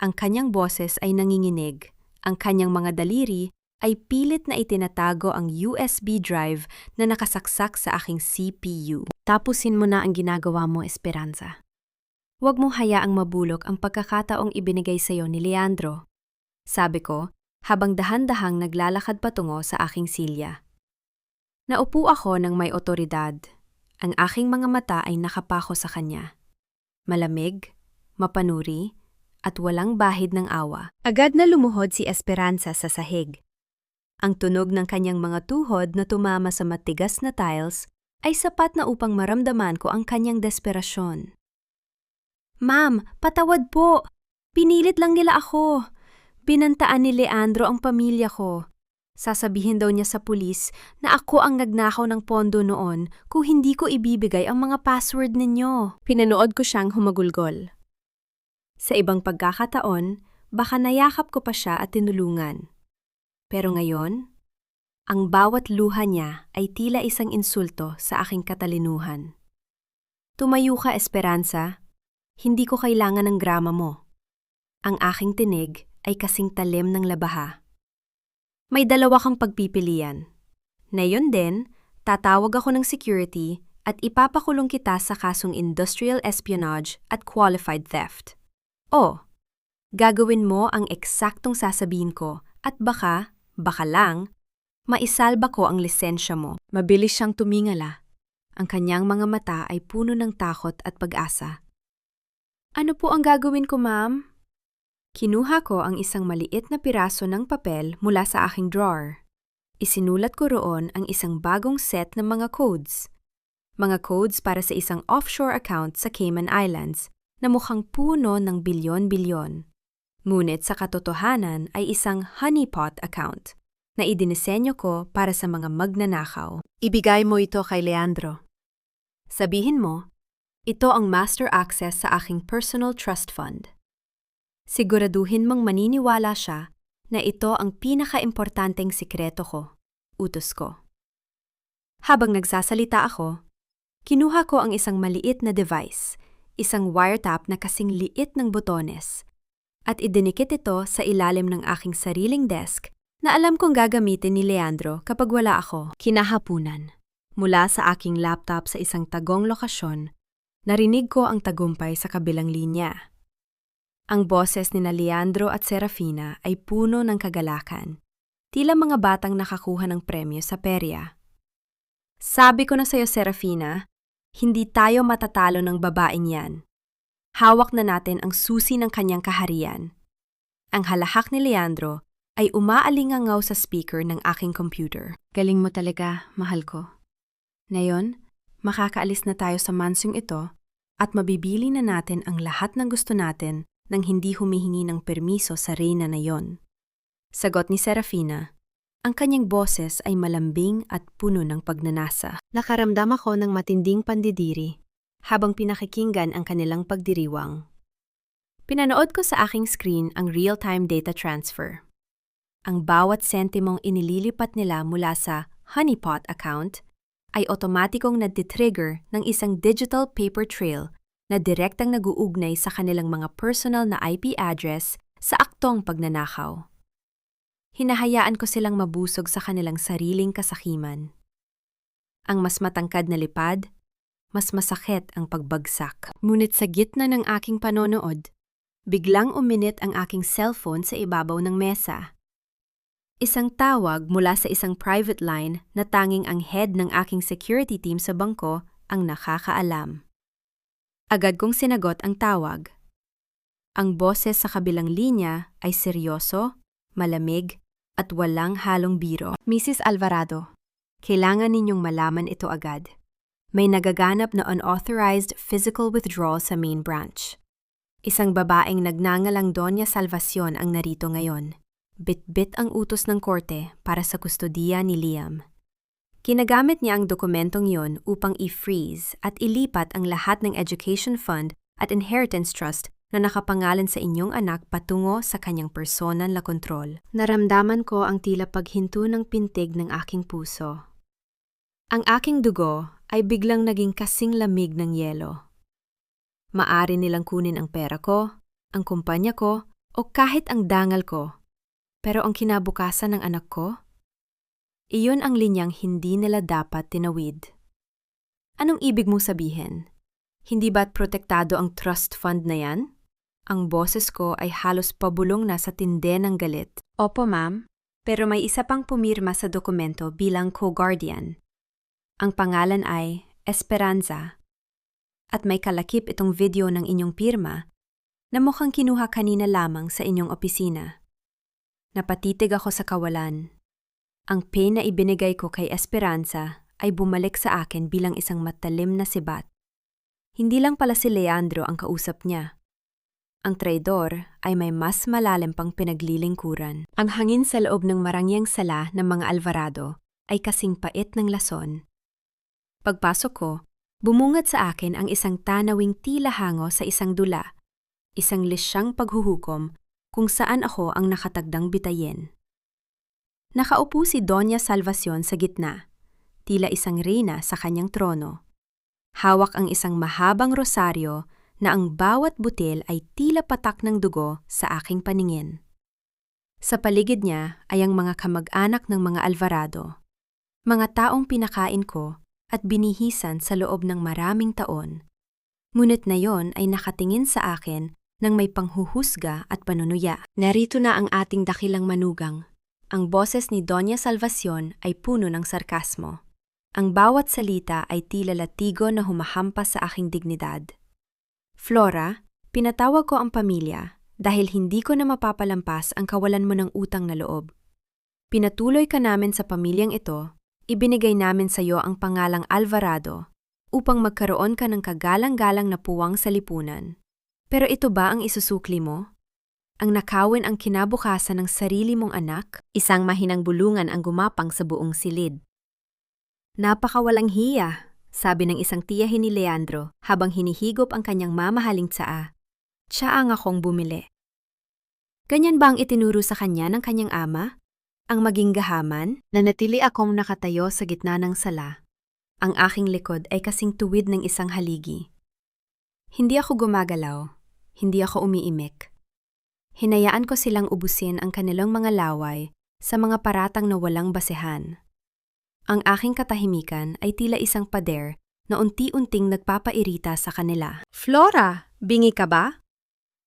Ang kanyang boses ay nanginginig. Ang kanyang mga daliri ay pilit na itinatago ang USB drive na nakasaksak sa aking CPU. Tapusin mo na ang ginagawa mo, Esperanza. Huwag mo hayaang mabulok ang pagkakataong ibinigay sa iyo ni Leandro. Sabi ko, habang dahan-dahang naglalakad patungo sa aking silya. Naupo ako ng may otoridad. Ang aking mga mata ay nakapako sa kanya. Malamig, mapanuri, at walang bahid ng awa. Agad na lumuhod si Esperanza sa sahig. Ang tunog ng kanyang mga tuhod na tumama sa matigas na tiles ay sapat na upang maramdaman ko ang kanyang desperasyon. Ma'am, patawad po! Pinilit lang nila ako. Binantaan ni Leandro ang pamilya ko. Sasabihin daw niya sa pulis na ako ang nagnakaw ng pondo noon kung hindi ko ibibigay ang mga password ninyo. Pinanood ko siyang humagulgol. Sa ibang pagkakataon, baka nayakap ko pa siya at tinulungan. Pero ngayon, ang bawat luha niya ay tila isang insulto sa aking katalinuhan. Tumayo ka, Esperanza. Hindi ko kailangan ng grama mo. Ang aking tinig ay kasing talim ng labaha. May dalawa kang pagpipilian. Ngayon din, tatawag ako ng security at ipapakulong kita sa kasong industrial espionage at qualified theft. O, gagawin mo ang eksaktong sasabihin ko at baka lang, maisalba ko ang lisensya mo. Mabilis siyang tumingala. Ang kanyang mga mata ay puno ng takot at pag-asa. Ano po ang gagawin ko, ma'am? Kinuha ko ang isang maliit na piraso ng papel mula sa aking drawer. Isinulat ko roon ang isang bagong set ng mga codes. Mga codes para sa isang offshore account sa Cayman Islands na mukhang puno ng bilyon-bilyon. Ngunit sa katotohanan ay isang honeypot account na idinisenyo ko para sa mga magnanakaw. Ibigay mo ito kay Leandro. Sabihin mo, ito ang master access sa aking personal trust fund. Siguraduhin mong maniniwala siya na ito ang pinaka-importanteng sikreto ko, utos ko. Habang nagsasalita ako, kinuha ko ang isang maliit na device, isang wiretap na kasing liit ng botones, at idinikit ito sa ilalim ng aking sariling desk na alam kong gagamitin ni Leandro kapag wala ako. Kinahapunan, mula sa aking laptop sa isang tagong lokasyon, narinig ko ang tagumpay sa kabilang linya. Ang boses ni Leandro at Serafina ay puno ng kagalakan, tila mga batang nakakuha ng premyo sa perya. Sabi ko na sa'yo, Serafina, hindi tayo matatalo ng babaeng yan. Hawak na natin ang susi ng kanyang kaharian. Ang halahak ni Leandro ay umaalingangaw sa speaker ng aking computer. Galing mo talaga, mahal ko. Ngayon, makakaalis na tayo sa mansyong ito at mabibili na natin ang lahat ng gusto natin nang hindi humihingi ng permiso sa reyna na yon. Sagot ni Serafina. Ang kanyang boses ay malambing at puno ng pagnanasa. Nakaramdam ako ng matinding pandidiri habang pinakikinggan ang kanilang pagdiriwang. Pinanood ko sa aking screen ang real-time data transfer. Ang bawat sentimong inililipat nila mula sa honeypot account ay otomatikong naditrigger ng isang digital paper trail na direktang naguugnay sa kanilang mga personal na IP address sa aktong pagnanakaw. Hinahayaan ko silang mabusog sa kanilang sariling kasakiman. Ang mas matangkad na lipad, mas masakit ang pagbagsak. Ngunit sa gitna ng aking panonood, biglang uminit ang aking cellphone sa ibabaw ng mesa. Isang tawag mula sa isang private line na tanging ang head ng aking security team sa bangko ang nakakaalam. Agad kong sinagot ang tawag. Ang boses sa kabilang linya ay seryoso, malamig, at walang halong biro. Mrs. Alvarado, kailangan ninyong malaman ito agad. May nagaganap na unauthorized physical withdrawal sa main branch. Isang babaeng nagngangalang Doña Salvacion ang narito ngayon. Bit-bit ang utos ng korte para sa kustodiya ni Liam. Kinagamit niya ang dokumentong yon upang i-freeze at ilipat ang lahat ng education fund at inheritance trust na nakapangalan sa inyong anak patungo sa kanyang personal na kontrol. Naramdaman ko ang tila paghinto ng pintig ng aking puso. Ang aking dugo ay biglang naging kasing lamig ng yelo. Maari nilang kunin ang pera ko, ang kumpanya ko, o kahit ang dangal ko. Pero ang kinabukasan ng anak ko? Iyon ang linyang hindi nila dapat tinawid. Anong ibig mong sabihin? Hindi ba't protektado ang trust fund na yan? Ang boses ko ay halos pabulong na sa tinde ng galit. Opo, ma'am. Pero may isa pang pumirma sa dokumento bilang co-guardian. Ang pangalan ay Esperanza. At may kalakip itong video ng inyong pirma na mukhang kinuha kanina lamang sa inyong opisina. Napatitig ako sa kawalan. Ang pain na ibinigay ko kay Esperanza ay bumalik sa akin bilang isang matalim na sibat. Hindi lang pala si Leandro ang kausap niya. Ang traidor ay may mas malalim pang pinaglilingkuran. Ang hangin sa loob ng marangyang sala ng mga Alvarado ay kasing pait ng lason. Pagpasok ko, bumungad sa akin ang isang tanawing tila hango sa isang dula, isang lisyang paghuhukom kung saan ako ang nakatagdang bitayin. Nakaupo si Doña Salvacion sa gitna, tila isang reyna sa kanyang trono. Hawak ang isang mahabang rosaryo na ang bawat butil ay tila patak ng dugo sa aking paningin. Sa paligid niya ay ang mga kamag-anak ng mga Alvarado, mga taong pinakain ko at binihisan sa loob ng maraming taon. Ngunit na yon ay nakatingin sa akin nang may panghuhusga at panunuya. Narito na ang ating dakilang manugang. Ang boses ni Doña Salvacion ay puno ng sarkasmo. Ang bawat salita ay tila latigo na humahampas sa aking dignidad. Flora, pinatawag ko ang pamilya dahil hindi ko na mapapalampas ang kawalan mo ng utang na loob. Pinatuloy ka namin sa pamilyang ito, ibinigay namin sa iyo ang pangalang Alvarado upang magkaroon ka ng kagalang-galang na puwang sa lipunan. Pero ito ba ang isusukli mo? Ang nakawin ang kinabukasan ng sarili mong anak, isang mahinang bulungan ang gumapang sa buong silid. Napakawalang hiya, sabi ng isang tiyahin ni Leandro habang hinihigop ang kanyang mamahaling tsaa. Tsaang akong bumili. Ganyan ba ang itinuro sa kanya ng kanyang ama? Ang maging gahaman? Nanatili akong nakatayo sa gitna ng sala. Ang aking likod ay kasing tuwid ng isang haligi. Hindi ako gumagalaw. Hindi ako umiimik. Hinayaan ko silang ubusin ang kanilang mga laway sa mga paratang na walang basehan. Ang aking katahimikan ay tila isang pader na unti-unting nagpapairita sa kanila. Flora, bingi ka ba?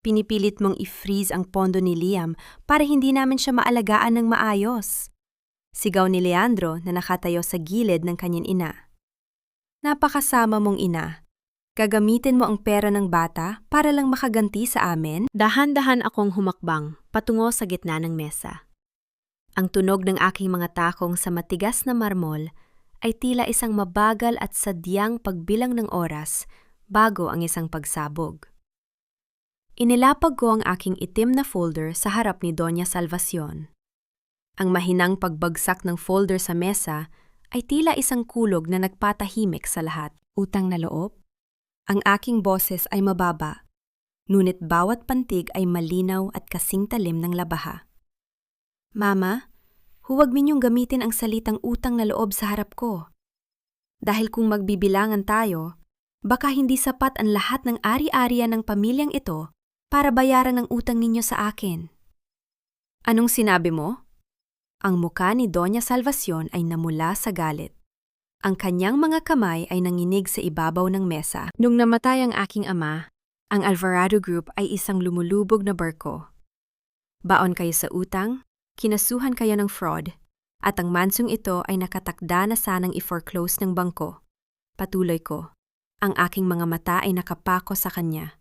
Pinipilit mong i-freeze ang pondo ni Liam para hindi namin siya maalagaan ng maayos. Sigaw ni Leandro na nakatayo sa gilid ng kanyang ina. Napakasama mong ina. Gagamitin mo ang pera ng bata para lang makaganti sa amin? Dahan-dahan akong humakbang patungo sa gitna ng mesa. Ang tunog ng aking mga takong sa matigas na marmol ay tila isang mabagal at sadyang pagbilang ng oras bago ang isang pagsabog. Inilapag ko ang aking itim na folder sa harap ni Doña Salvacion. Ang mahinang pagbagsak ng folder sa mesa ay tila isang kulog na nagpatahimik sa lahat. Utang na loob? Ang aking boses ay mababa, ngunit bawat pantig ay malinaw at kasing talim ng labaha. Mama, huwag ninyong gamitin ang salitang utang na loob sa harap ko. Dahil kung magbibilangan tayo, baka hindi sapat ang lahat ng ari-arian ng pamilyang ito para bayaran ang utang ninyo sa akin. Anong sinabi mo? Ang muka ni Doña Salvacion ay namula sa galit. Ang kanyang mga kamay ay nanginig sa ibabaw ng mesa. Nung namatay ang aking ama, ang Alvarado Group ay isang lumulubog na barko. Baon kayo sa utang, Kinasuhan kayo ng fraud, at ang mansong ito ay nakatakda na sanang i-foreclose ng bangko. Patuloy ko. Ang aking mga mata ay nakapako sa kanya.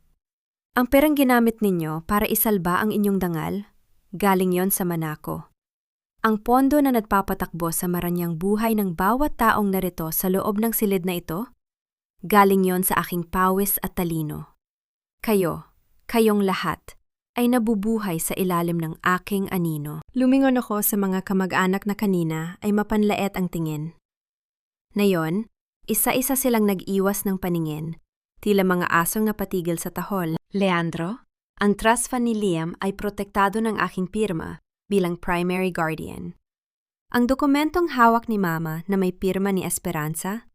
Ang perang ginamit ninyo para isalba ang inyong dangal, galing yon sa manako. Ang pondo na nagpapatakbo sa maranyang buhay ng bawat taong narito sa loob ng silid na ito, galing yon sa aking pawis at talino. Kayong lahat, ay nabubuhay sa ilalim ng aking anino. Lumingon ako sa mga kamag-anak na kanina ay mapanlait ang tingin. Ngayon, isa-isa silang nag-iwas ng paningin, tila mga asong napatigil sa tahol. Leandro, ang trust fund ni Liam ay protektado ng aking pirma bilang primary guardian. Ang dokumentong hawak ni Mama na may pirma ni Esperanza,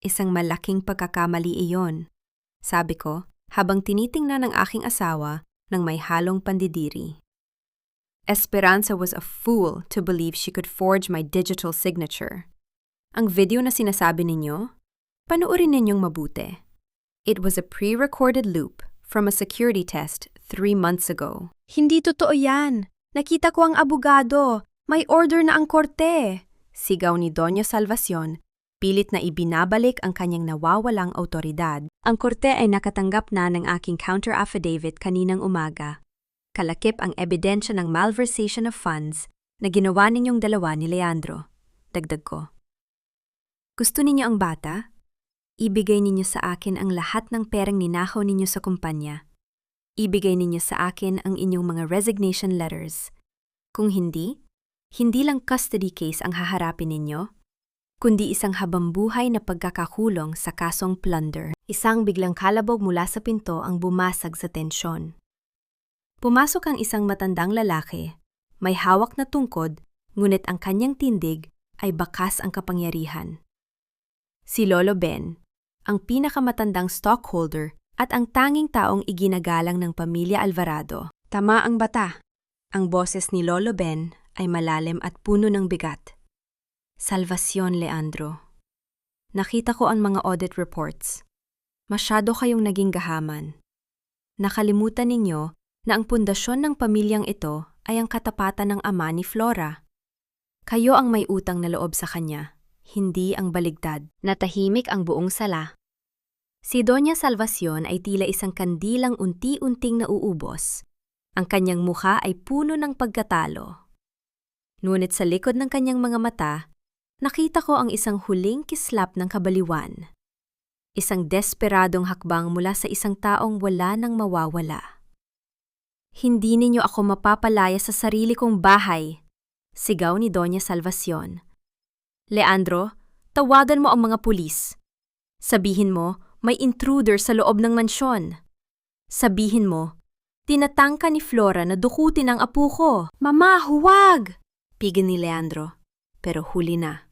isang malaking pagkakamali iyon, sabi ko habang tinitingnan ng aking asawa ng may halong pandidiri. Esperanza was a fool to believe she could forge my digital signature. Ang video na sinasabi ninyo, panoorin ninyong mabuti. It was a pre-recorded loop from a security test 3 months ago. Hindi totoo yan. Nakita ko ang abogado. May order na ang korte. Sigaw ni Doña Salvacion, pilit na ibinabalik ang kanyang nawawalang autoridad. Ang korte ay nakatanggap na ng aking counter-affidavit kaninang umaga. Kalakip ang ebidensya ng malversation of funds na ginawa ninyong dalawa ni Leandro. Dagdag ko. Gusto ninyo ang bata? Ibigay ninyo sa akin ang lahat ng perang ninakaw ninyo sa kumpanya. Ibigay ninyo sa akin ang inyong mga resignation letters. Kung hindi lang custody case ang haharapin ninyo, kundi isang habambuhay na pagkakakulong sa kasong plunder. Isang biglang kalabog mula sa pinto ang bumasag sa tensyon. Pumasok ang isang matandang lalaki, may hawak na tungkod, ngunit ang kanyang tindig ay bakas ang kapangyarihan. Si Lolo Ben, ang pinakamatandang stockholder at ang tanging taong iginagalang ng pamilya Alvarado. Tama ang bata. Ang boses ni Lolo Ben ay malalim at puno ng bigat. Salvacion, Leandro. Nakita ko ang mga audit reports. Masyado kayong naging gahaman. Nakalimutan ninyo na ang pundasyon ng pamilyang ito ay ang katapatan ng ama ni Flora. Kayo ang may utang na loob sa kanya, hindi ang baligtad. Natahimik ang buong sala. Si Doña Salvacion ay tila isang kandilang unti-unting nauubos. Ang kanyang mukha ay puno ng pagkatalo. Ngunit sa likod ng kanyang mga mata, nakita ko ang isang huling kislap ng kabaliwan. Isang desperadong hakbang mula sa isang taong wala nang mawawala. Hindi ninyo ako mapapalaya sa sarili kong bahay, sigaw ni Doña Salvacion. Leandro, tawagan mo ang mga pulis. Sabihin mo, may intruder sa loob ng mansyon. Sabihin mo, tinatangka ni Flora na dukutin ang apo ko. Mama, huwag! Pigil ni Leandro, pero huli na.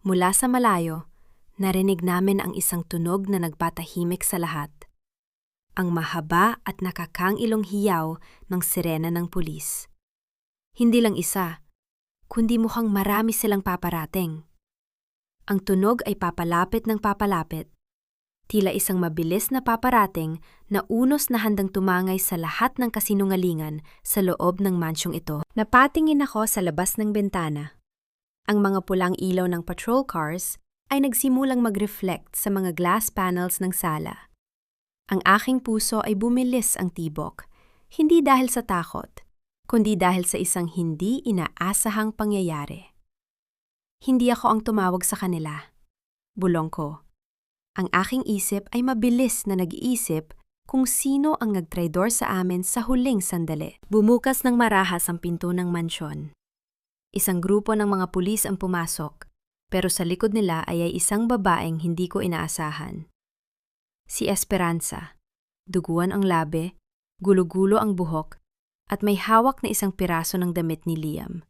Mula sa malayo, narinig namin ang isang tunog na nagpatahimik sa lahat. Ang mahaba at nakakangilong hiyaw ng sirena ng pulis. Hindi lang isa, kundi mukhang marami silang paparating. Ang tunog ay papalapit ng papalapit. Tila isang mabilis na paparating na unos na handang tumangay sa lahat ng kasinungalingan sa loob ng mansyong ito. Napatingin ako sa labas ng bintana. Ang mga pulang ilaw ng patrol cars ay nagsimulang mag-reflect sa mga glass panels ng sala. Ang aking puso ay bumilis ang tibok, hindi dahil sa takot, kundi dahil sa isang hindi inaasahang pangyayari. Hindi ako ang tumawag sa kanila. Bulong ko. Ang aking isip ay mabilis na nag-iisip kung sino ang nagtraidor sa amin sa huling sandali. Bumukas ng marahas ang pinto ng mansyon. Isang grupo ng mga pulis ang pumasok, pero sa likod nila ay isang babaeng hindi ko inaasahan. Si Esperanza. Duguan ang labi, gulo-gulo ang buhok, at may hawak na isang piraso ng damit ni Liam.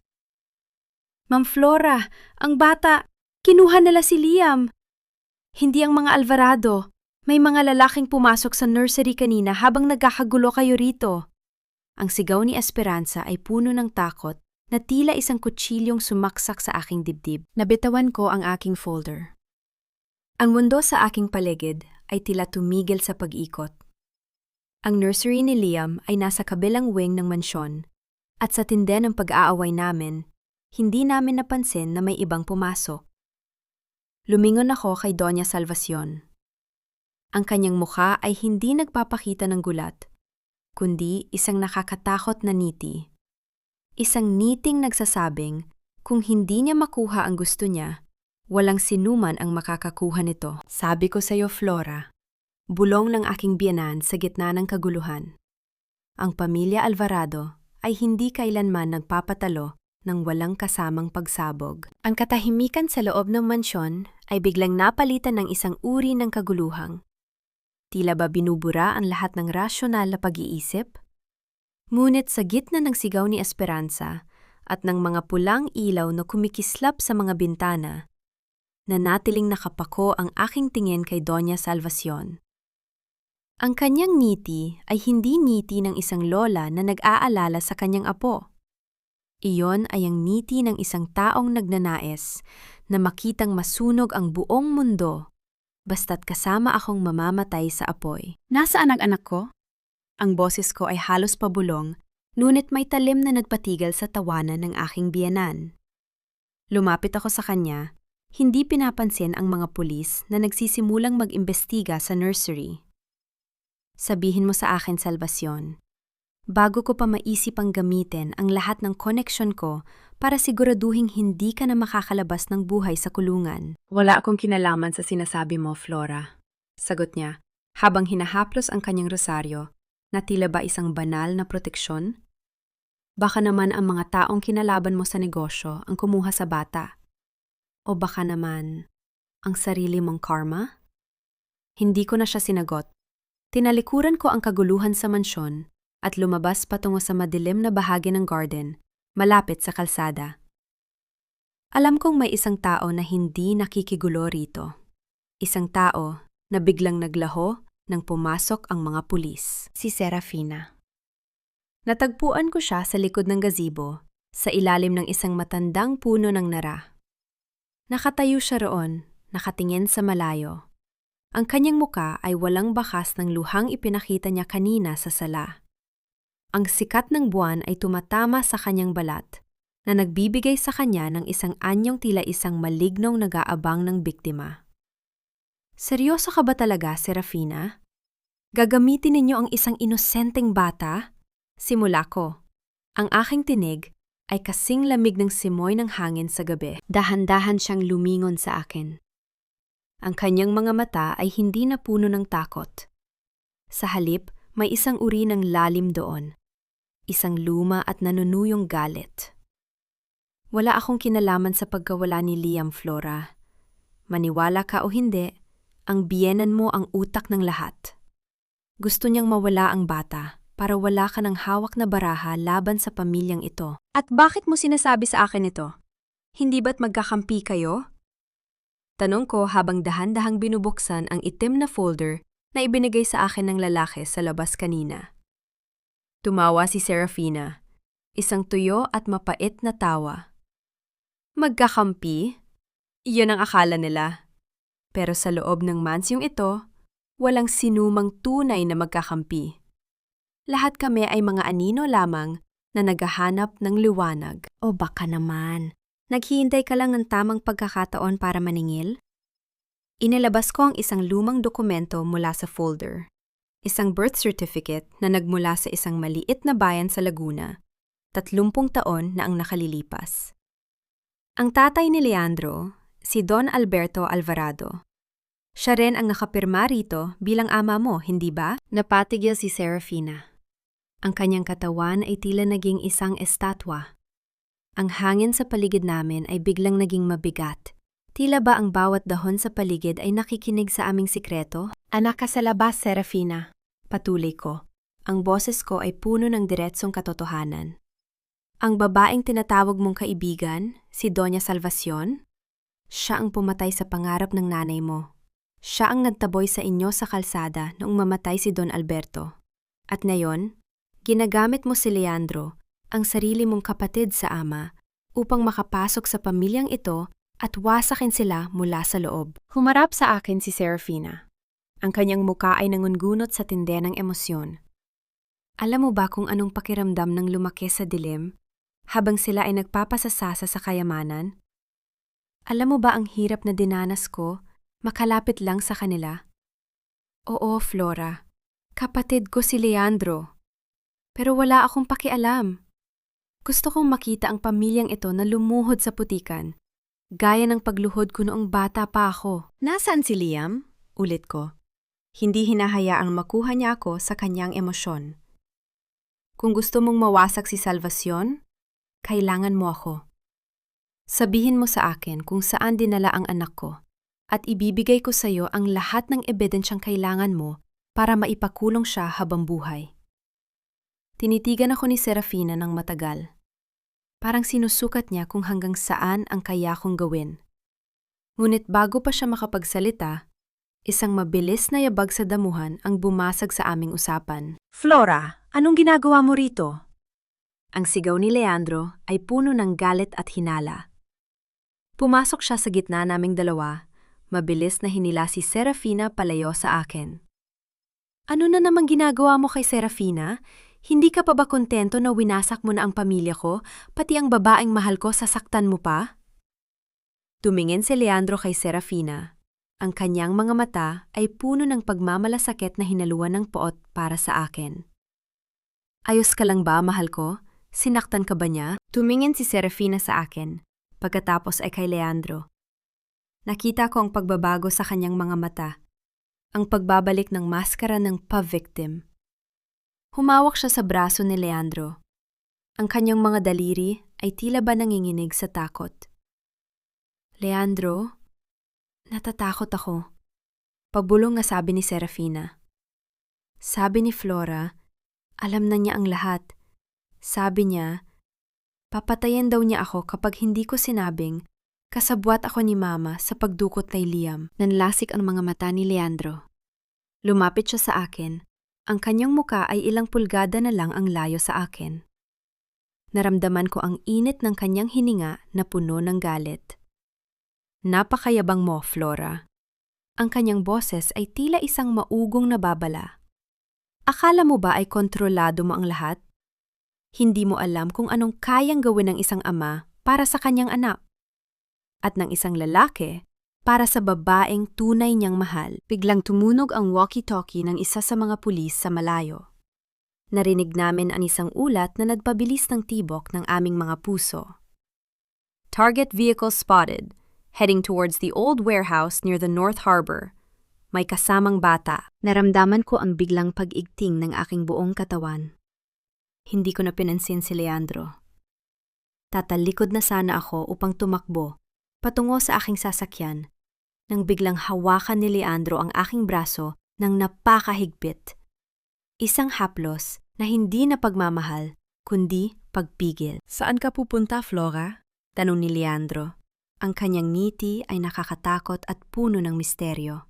Ma'am Flora, ang bata, kinuha nila si Liam. Hindi ang mga Alvarado. May mga lalaking pumasok sa nursery kanina habang nagkakagulo kayo rito. Ang sigaw ni Esperanza ay puno ng takot na tila isang kutsilyong sumaksak sa aking dibdib. Nabitawan ko ang aking folder. Ang mundo sa aking paligid ay tila tumigil sa pag-ikot. Ang nursery ni Liam ay nasa kabilang wing ng mansyon, At sa tindi ng pag-aaway namin, hindi namin napansin na may ibang pumasok. Lumingon ako kay Doña Salvacion. Ang kanyang mukha ay hindi nagpapakita ng gulat, kundi isang nakakatakot na ngiti. Isang ngiting nagsasabing kung hindi niya makuha ang gusto niya, walang sinuman ang makakakuha nito. Sabi ko sa iyo, Flora, bulong ng aking biyenan sa gitna ng kaguluhan. Ang pamilya Alvarado ay hindi kailanman nagpapatalo ng walang kasamang pagsabog. Ang katahimikan sa loob ng mansyon ay biglang napalitan ng isang uri ng kaguluhang. Tila ba binubura ang lahat ng rasyonal na pag-iisip? Ngunit sa gitna ng sigaw ni Esperanza at ng mga pulang ilaw na kumikislap sa mga bintana, nanatiling nakapako ang aking tingin kay Doña Salvacion. Ang kanyang ngiti ay hindi ngiti ng isang lola na nag-aalala sa kanyang apo. Iyon ay ang ngiti ng isang taong nagnanais na makitang masunog ang buong mundo basta't kasama akong mamamatay sa apoy. Nasaan ang anak ko? Ang boses ko ay halos pabulong, ngunit may talim na nagpatigil sa tawanan ng aking biyenan. Lumapit ako sa kanya, hindi pinapansin ang mga pulis na nagsisimulang mag-imbestiga sa nursery. Sabihin mo sa akin, Salvacion, bago ko pa maisip ang gamitin ang lahat ng koneksyon ko para siguraduhing hindi ka na makakalabas ng buhay sa kulungan. Wala akong kinalaman sa sinasabi mo, Flora. Sagot niya, habang hinahaplos ang kanyang rosaryo, na tila ba isang banal na proteksyon? Baka naman ang mga taong kinalaban mo sa negosyo ang kumuha sa bata. O baka naman ang sarili mong karma? Hindi ko na siya sinagot. Tinalikuran ko ang kaguluhan sa mansyon at lumabas patungo sa madilim na bahagi ng garden, malapit sa kalsada. Alam kong may isang tao na hindi nakikigulo rito. Isang tao na biglang naglaho nang pumasok ang mga pulis. Si Serafina. Natagpuan ko siya sa likod ng gazebo, sa ilalim ng isang matandang puno ng nara. Nakatayo siya roon, nakatingin sa malayo. Ang kanyang muka ay walang bakas ng luhang ipinakita niya kanina sa sala. Ang sikat ng buwan ay tumatama sa kanyang balat, na nagbibigay sa kanya ng isang anyong tila isang malignong nag-aabang ng biktima. Seryoso ka ba talaga, Serafina? Gagamitin ninyo ang isang inosenteng bata? Simula ko. Ang aking tinig ay kasing lamig ng simoy ng hangin sa gabi. Dahan-dahan siyang lumingon sa akin. Ang kanyang mga mata ay hindi na puno ng takot. Sa halip, may isang uri ng lalim doon. Isang luma at nanunuyong galit. Wala akong kinalaman sa pagkawala ni Liam, Flora. Maniwala ka o hindi, ang biyenan mo ang utak ng lahat. Gusto niyang mawala ang bata para wala ka ng hawak na baraha laban sa pamilyang ito. At bakit mo sinasabi sa akin ito? Hindi ba't magkakampi kayo? Tanong ko habang dahan-dahang binubuksan ang itim na folder na ibinigay sa akin ng lalaki sa labas kanina. Tumawa si Serafina, isang tuyo at mapait na tawa. Magkakampi? Iyon ang akala nila. Pero sa loob ng mansyong ito, walang sinumang tunay na magkakampi. Lahat kami ay mga anino lamang na naghahanap ng liwanag. O baka naman, naghihintay ka lang ng tamang pagkakataon para maningil? Inilabas ko ang isang lumang dokumento mula sa folder. Isang birth certificate na nagmula sa isang maliit na bayan sa Laguna, 30 taon na ang nakalilipas. Ang tatay ni Leandro, si Don Alberto Alvarado. Siya rin ang nakapirma rito bilang ama mo, hindi ba? Napatigil si Serafina. Ang kanyang katawan ay tila naging isang estatwa. Ang hangin sa paligid namin ay biglang naging mabigat. Tila ba ang bawat dahon sa paligid ay nakikinig sa aming sikreto? Anak ka sa labas, Serafina. Patuloy ko. Ang boses ko ay puno ng diretsong katotohanan. Ang babaeng tinatawag mong kaibigan, si Doña Salvacion, siya ang pumatay sa pangarap ng nanay mo. Siya ang nagtaboy sa inyo sa kalsada noong mamatay si Don Alberto. At ngayon, ginagamit mo si Leandro, ang sarili mong kapatid sa ama, upang makapasok sa pamilyang ito at wasakin sila mula sa loob. Humarap sa akin si Serafina. Ang kanyang muka ay nangungunot sa tindi ng emosyon. Alam mo ba kung anong pakiramdam ng lumaki sa dilim habang sila ay nagpapasasasa sa kayamanan? Alam mo ba ang hirap na dinanas ko makalapit lang sa kanila? Oo, Flora. Kapatid ko si Leandro. Pero wala akong pakialam. Gusto kong makita ang pamilyang ito na lumuhod sa putikan, gaya ng pagluhod ko noong bata pa ako. Nasaan si Liam? Ulit ko. Hindi hinahayaang makuha niya ako sa kanyang emosyon. Kung gusto mong mawasak si Salvacion, kailangan mo ako. Sabihin mo sa akin kung saan dinala ang anak ko at ibibigay ko sa iyo ang lahat ng ebidensyang kailangan mo para maipakulong siya habang buhay. Tinitigan ako ni Serafina ng matagal. Parang sinusukat niya kung hanggang saan ang kaya kong gawin. Ngunit bago pa siya makapagsalita, isang mabilis na yabag sa damuhan ang bumasag sa aming usapan. Flora, anong ginagawa mo rito? Ang sigaw ni Leandro ay puno ng galit at hinala. Pumasok siya sa gitna naming dalawa, mabilis na hinila si Serafina palayo sa akin. Ano na namang ginagawa mo kay Serafina? Hindi ka pa ba kontento na winasak mo na ang pamilya ko, pati ang babaeng mahal ko sasaktan mo pa? Tumingin si Leandro kay Serafina. Ang kanyang mga mata ay puno ng pagmamalasakit na hinaluan ng poot para sa akin. Ayos ka lang ba, mahal ko? Sinaktan ka ba niya? Tumingin si Serafina sa akin, pagkatapos ay kay Leandro. Nakita ko ang pagbabago sa kanyang mga mata, ang pagbabalik ng maskara ng pa-victim. Humawak siya sa braso ni Leandro. Ang kanyang mga daliri ay tila ba nanginginig sa takot. Leandro, natatakot ako. Pabulong nga sabi ni Serafina. Sabi ni Flora, alam na niya ang lahat. Sabi niya, papatayin daw niya ako kapag hindi ko sinabing kasabwat ako ni Mama sa pagdukot kay Liam. Nanlasik ang mga mata ni Leandro. Lumapit siya sa akin. Ang kanyang muka ay ilang pulgada na lang ang layo sa akin. Naramdaman ko ang init ng kanyang hininga na puno ng galit. Napakayabang mo, Flora. Ang kanyang boses ay tila isang maugong na babala. Akala mo ba ay kontrolado mo ang lahat? Hindi mo alam kung anong kayang gawin ng isang ama para sa kanyang anak. At ng isang lalaki para sa babaeng tunay niyang mahal. Biglang tumunog ang walkie-talkie ng isa sa mga pulis sa malayo. Narinig namin ang isang ulat na nagpabilis ng tibok ng aming mga puso. Target vehicle spotted, heading towards the old warehouse near the North Harbor. May kasamang bata. Naramdaman ko ang biglang pag-igting ng aking buong katawan. Hindi ko na pinansin si Leandro. Tatalikod na sana ako upang tumakbo patungo sa aking sasakyan nang biglang hawakan ni Leandro ang aking braso ng napakahigpit. Isang haplos na hindi na pagmamahal, kundi pagpigil. Saan ka pupunta, Flora? Tanong ni Leandro. Ang kanyang ngiti ay nakakatakot at puno ng misteryo.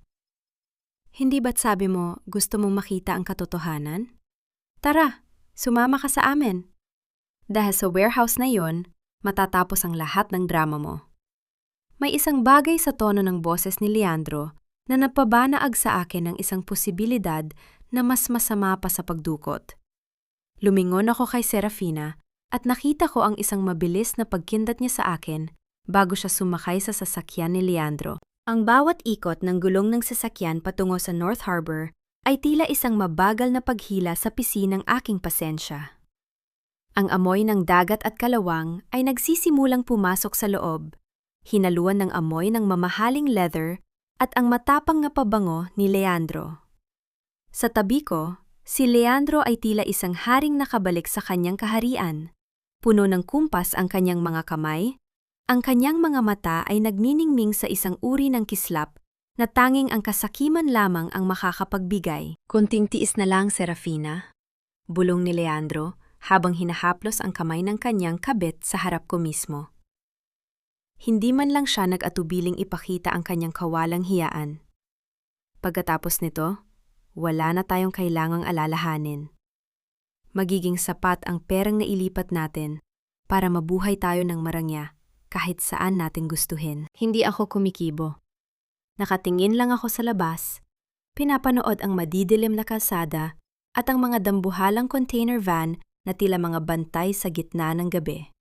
Hindi ba't sabi mo gusto mong makita ang katotohanan? Tara, sumama ka sa amin. Dahil sa warehouse na yon, matatapos ang lahat ng drama mo. May isang bagay sa tono ng boses ni Leandro na napabanaag sa akin ng isang posibilidad na mas masama pa sa pagdukot. Lumingon ako kay Serafina at nakita ko ang isang mabilis na pagkindat niya sa akin bago siya sumakay sa sasakyan ni Leandro. Ang bawat ikot ng gulong ng sasakyan patungo sa North Harbor ay tila isang mabagal na paghila sa pisi ng aking pasensya. Ang amoy ng dagat at kalawang ay nagsisimulang pumasok sa loob. Hinaluan ng amoy ng mamahaling leather at ang matapang na pabango ni Leandro. Sa tabi ko, si Leandro ay tila isang haring nakabalik sa kanyang kaharian. Puno ng kumpas ang kanyang mga kamay, ang kanyang mga mata ay nagniningning sa isang uri ng kislap na tanging ang kasakiman lamang ang makakapagbigay. Kunting tiis na lang, Serafina. Bulong ni Leandro habang hinahaplos ang kamay ng kanyang kabit sa harap ko mismo. Hindi man lang siya nag-atubiling ipakita ang kanyang kawalang hiyaan. Pagkatapos nito, wala na tayong kailangang alalahanin. Magiging sapat ang perang nailipat natin para mabuhay tayo ng marangya kahit saan natin gustuhin. Hindi ako kumikibo. Nakatingin lang ako sa labas, pinapanood ang madidilim na kalsada at ang mga dambuhalang container van na tila mga bantay sa gitna ng gabi.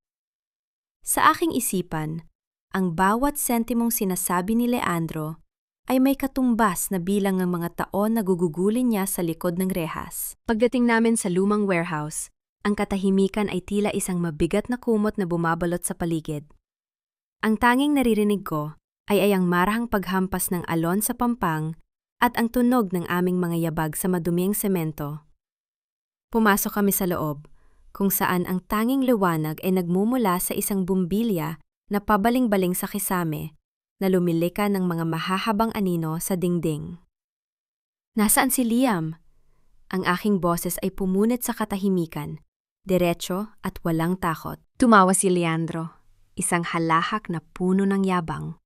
Sa aking isipan, ang bawat sentimong sinasabi ni Leandro ay may katumbas na bilang ng mga taon na gugugulin niya sa likod ng rehas. Pagdating namin sa lumang warehouse, ang katahimikan ay tila isang mabigat na kumot na bumabalot sa paligid. Ang tanging naririnig ko ay ang marahang paghampas ng alon sa pampang at ang tunog ng aming mga yabag sa maduming semento. Pumasok kami sa loob, kung saan ang tanging liwanag ay nagmumula sa isang bumbilya na pabaling-baling sa kisame na lumilika ng mga mahahabang anino sa dingding. Nasaan si Liam? Ang aking boses ay pumunit sa katahimikan, diretso at walang takot. Tumawa si Leandro, isang halahak na puno ng yabang.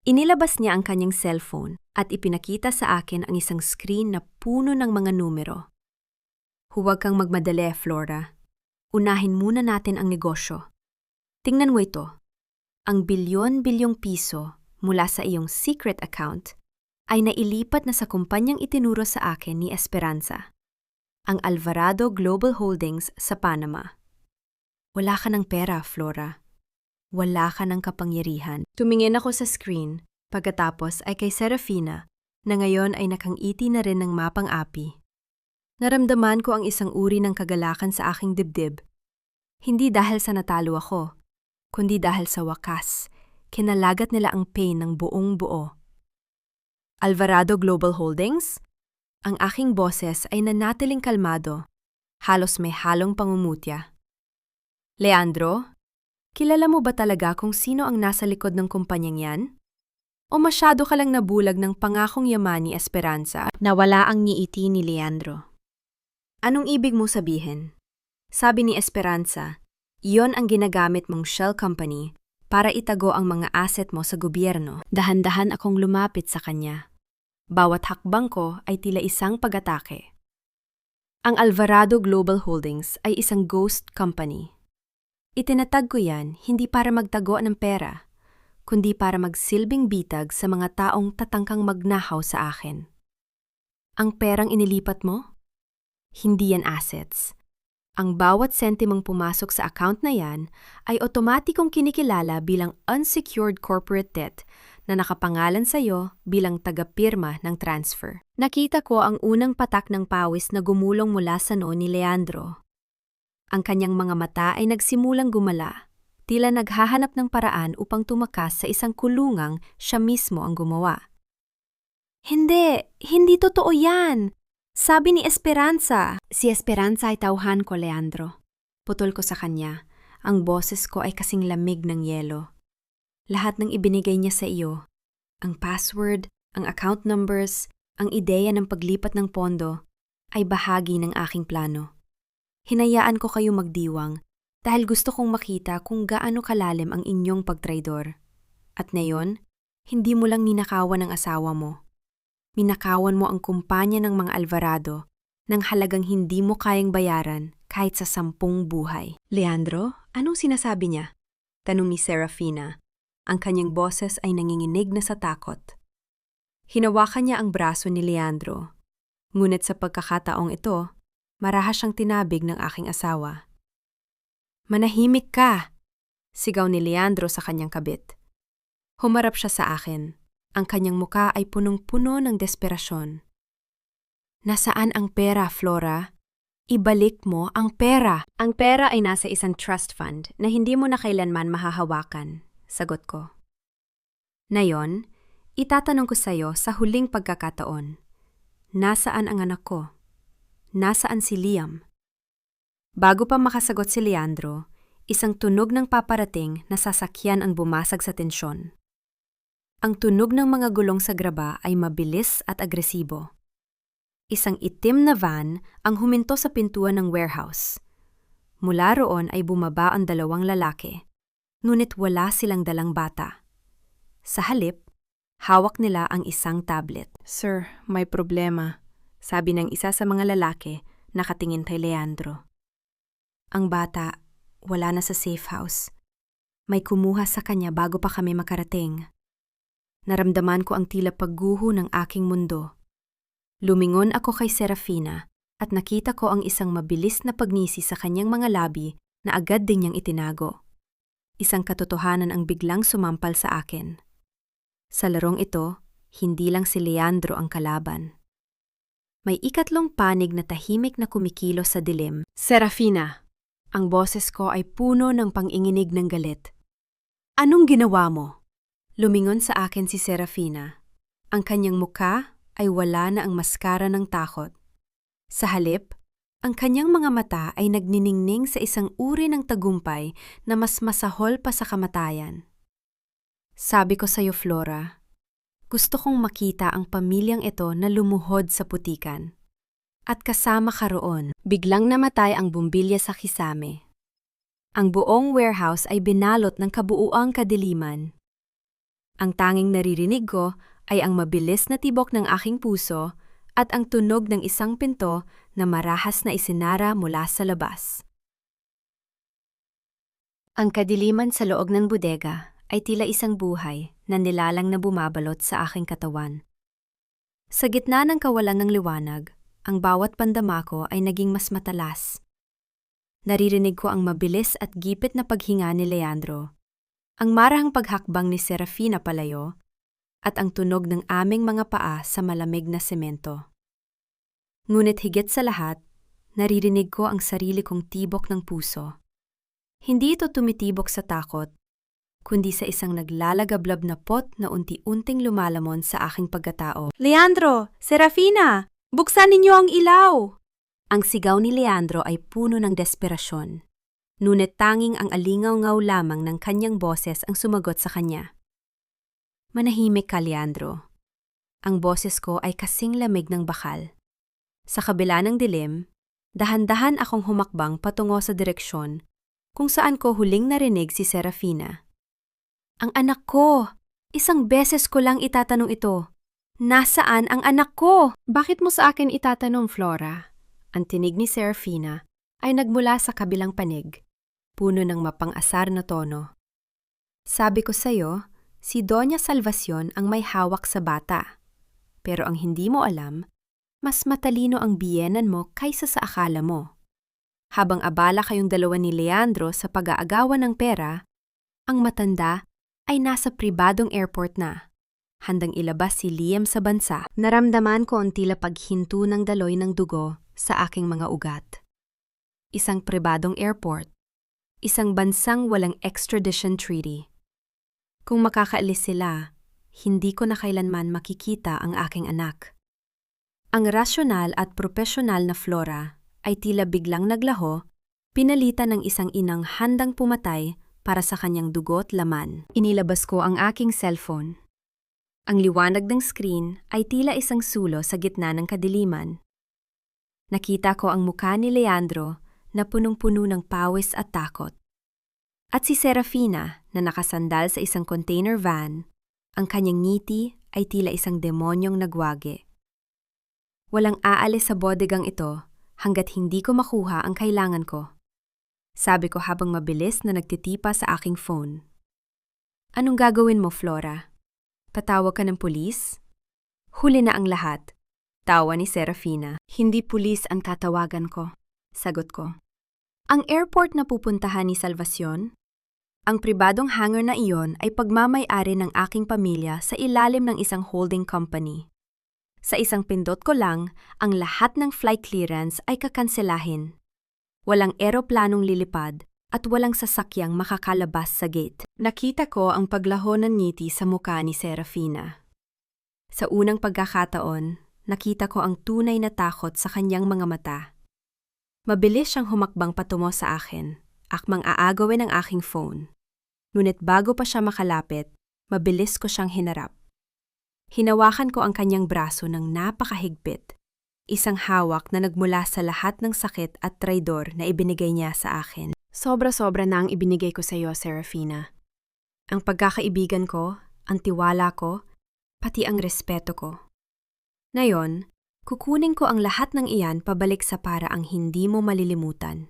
Inilabas niya ang kanyang cellphone at ipinakita sa akin ang isang screen na puno ng mga numero. Huwag kang magmadali, Flora. Unahin muna natin ang negosyo. Tingnan mo ito. Ang bilyon-bilyong piso mula sa iyong secret account ay nailipat na sa kumpanyang itinuro sa akin ni Esperanza, ang Alvarado Global Holdings sa Panama. Wala ka ng pera, Flora. Wala ka ng kapangyarihan. Tumingin ako sa screen, pagkatapos ay kay Serafina, na ngayon ay nakangiti na rin ng mapang api. Naramdaman ko ang isang uri ng kagalakan sa aking dibdib. Hindi dahil sa natalo ako, kundi dahil sa wakas, kinalagat nila ang pain ng buong buo. Alvarado Global Holdings? Ang aking boses ay nanatiling kalmado, halos may halong pangungutya. Leandro, kilala mo ba talaga kung sino ang nasa likod ng kumpanyang yan? O masyado ka lang nabulag ng pangakong yaman ni Esperanza na wala ang ngiti ni Leandro? Anong ibig mo sabihin? Sabi ni Esperanza, iyon ang ginagamit mong shell company para itago ang mga asset mo sa gobyerno. Dahan-dahan akong lumapit sa kanya. Bawat hakbang ko ay tila isang pag-atake. Ang Alvarado Global Holdings ay isang ghost company. Itinatag ko yan hindi para magtago ng pera, kundi para magsilbing bitag sa mga taong tatangkang magnahaw sa akin. Ang perang inilipat mo? Hindi yan assets. Ang bawat sentimong pumasok sa account na yan ay otomatikong kinikilala bilang unsecured corporate debt na nakapangalan sa iyo bilang tagapirma ng transfer. Nakita ko ang unang patak ng pawis na gumulong mula sa noo ni Leandro. Ang kanyang mga mata ay nagsimulang gumala, tila naghahanap ng paraan upang tumakas sa isang kulungang siya mismo ang gumawa. Hindi totoo yan! Sabi ni Esperanza. Si Esperanza ay tauhan ko, Leandro. Putol ko sa kanya. Ang boses ko ay kasing lamig ng yelo. Lahat ng ibinigay niya sa iyo, ang password, ang account numbers, ang ideya ng paglipat ng pondo, ay bahagi ng aking plano. Hinayaan ko kayo magdiwang dahil gusto kong makita kung gaano kalalim ang inyong pagtraidor. At ngayon, hindi mo lang ninakawan ang asawa mo. Minakawan mo ang kumpanya ng mga Alvarado ng halagang hindi mo kayang bayaran kahit sa 10 buhay. Leandro, anong sinasabi niya? Tanong ni Serafina. Ang kanyang boses ay nanginginig na sa takot. Hinawakan niya ang braso ni Leandro. Ngunit sa pagkakataong ito, marahas siyang tinabig ng aking asawa. Manahimik ka! Sigaw ni Leandro sa kanyang kabit. Humarap siya sa akin. Ang kanyang muka ay punong-puno ng desperasyon. Nasaan ang pera, Flora? Ibalik mo ang pera. Ang pera ay nasa isang trust fund na hindi mo na kailanman mahahawakan, sagot ko. Ngayon, itatanong ko sa iyo sa huling pagkakataon. Nasaan ang anak ko? Nasaan si Liam? Bago pa makasagot si Leandro, isang tunog ng paparating na sasakyan ang bumasag sa tensyon. Ang tunog ng mga gulong sa graba ay mabilis at agresibo. Isang itim na van ang huminto sa pintuan ng warehouse. Mula roon ay bumaba ang 2 lalaki, ngunit wala silang dalang bata. Sa halip, hawak nila ang isang tablet. Sir, may problema, sabi ng isa sa mga lalaki nakatingin kay Leandro. Ang bata, wala na sa safe house. May kumuha sa kanya bago pa kami makarating. Naramdaman ko ang tila pagguho ng aking mundo. Lumingon ako kay Serafina at nakita ko ang isang mabilis na pagnisi sa kanyang mga labi na agad din niyang itinago. Isang katotohanan ang biglang sumampal sa akin. Sa larong ito, hindi lang si Leandro ang kalaban. May ikatlong panig na tahimik na kumikilos sa dilim. Serafina, ang boses ko ay puno ng panginginig ng galit. Anong ginawa mo? Lumingon sa akin si Serafina. Ang kanyang mukha ay wala na ang maskara ng takot. Sa halip, ang kanyang mga mata ay nagniningning sa isang uri ng tagumpay na mas masahol pa sa kamatayan. Sabi ko sa'yo, Flora, gusto kong makita ang pamilyang ito na lumuhod sa putikan. At kasama ka roon, biglang namatay ang bumbilya sa kisame. Ang buong warehouse ay binalot ng kabuuang kadiliman. Ang tanging naririnig ko ay ang mabilis na tibok ng aking puso at ang tunog ng isang pinto na marahas na isinara mula sa labas. Ang kadiliman sa loob ng bodega ay tila isang buhay na nilalang na bumabalot sa aking katawan. Sa gitna ng kawalan ng liwanag, ang bawat pandama ko ay naging mas matalas. Naririnig ko ang mabilis at gipit na paghinga ni Leandro, ang marahang paghakbang ni Serafina palayo, at ang tunog ng aming mga paa sa malamig na semento. Ngunit higit sa lahat, naririnig ko ang sarili kong tibok ng puso. Hindi ito tumitibok sa takot, kundi sa isang naglalagablab na pot na unti-unting lumalamon sa aking pagkatao. Leandro! Serafina! Buksan ninyo ang ilaw! Ang sigaw ni Leandro ay puno ng desperasyon. Ngunit tanging ang alingaw-ngaw lamang ng kanyang boses ang sumagot sa kanya. Manahimik ka, Leandro. Ang boses ko ay kasing lamig ng bakal. Sa kabila ng dilim, dahan-dahan akong humakbang patungo sa direksyon kung saan ko huling narinig si Serafina. Ang anak ko! Isang beses ko lang itatanong ito. Nasaan ang anak ko? Bakit mo sa akin itatanong, Flora? Ang tinig ni Serafina ay nagmula sa kabilang panig, puno ng mapang-asar na tono. Sabi ko sa'yo, si Doña Salvacion ang may hawak sa bata. Pero ang hindi mo alam, mas matalino ang biyenan mo kaysa sa akala mo. Habang abala kayong dalawa ni Leandro sa pag-aagawan ng pera, ang matanda ay nasa pribadong airport na. Handang ilabas si Liam sa bansa. Naramdaman ko ang tila paghinto ng daloy ng dugo sa aking mga ugat. Isang pribadong airport. Isang bansang walang extradition treaty. Kung makakaalis sila, hindi ko na kailanman makikita ang aking anak. Ang rasyonal at propesyonal na Flora ay tila biglang naglaho, pinalitan ng isang inang handang pumatay para sa kanyang dugo't laman. Inilabas ko ang aking cellphone. Ang liwanag ng screen ay tila isang sulo sa gitna ng kadiliman. Nakita ko ang mukha ni Leandro na punong-puno ng pawis at takot. At si Serafina na nakasandal sa isang container van, ang kanyang ngiti ay tila isang demonyong nagwagi. Walang aalis sa bodegang ito hanggat hindi ko makuha ang kailangan ko. Sabi ko habang mabilis na nagtitipa sa aking phone. Anong gagawin mo, Flora? Patawag ka ng pulis? Huli na ang lahat. Tawa ni Serafina. Hindi pulis ang tatawagan ko. Sagot ko. Ang airport na pupuntahan ni Salvacion? Ang pribadong hangar na iyon ay pagmamay-ari ng aking pamilya sa ilalim ng isang holding company. Sa isang pindot ko lang, ang lahat ng flight clearance ay kakanselahin. Walang eroplanong lilipad at walang sasakyang makakalabas sa gate. Nakita ko ang paglaho ng ngiti sa mukha ni Serafina. Sa unang pagkakataon, nakita ko ang tunay na takot sa kanyang mga mata. Mabilis siyang humakbang patungo sa akin, akmang aagawin ang aking phone. Ngunit bago pa siya makalapit, mabilis ko siyang hinarap. Hinawakan ko ang kanyang braso ng napakahigpit. Isang hawak na nagmula sa lahat ng sakit at traidor na ibinigay niya sa akin. Sobra-sobra na ang ibinigay ko sa iyo, Serafina. Ang pagkakaibigan ko, ang tiwala ko, pati ang respeto ko. Ngayon, kukunin ko ang lahat ng iyan pabalik sa paraang hindi mo malilimutan.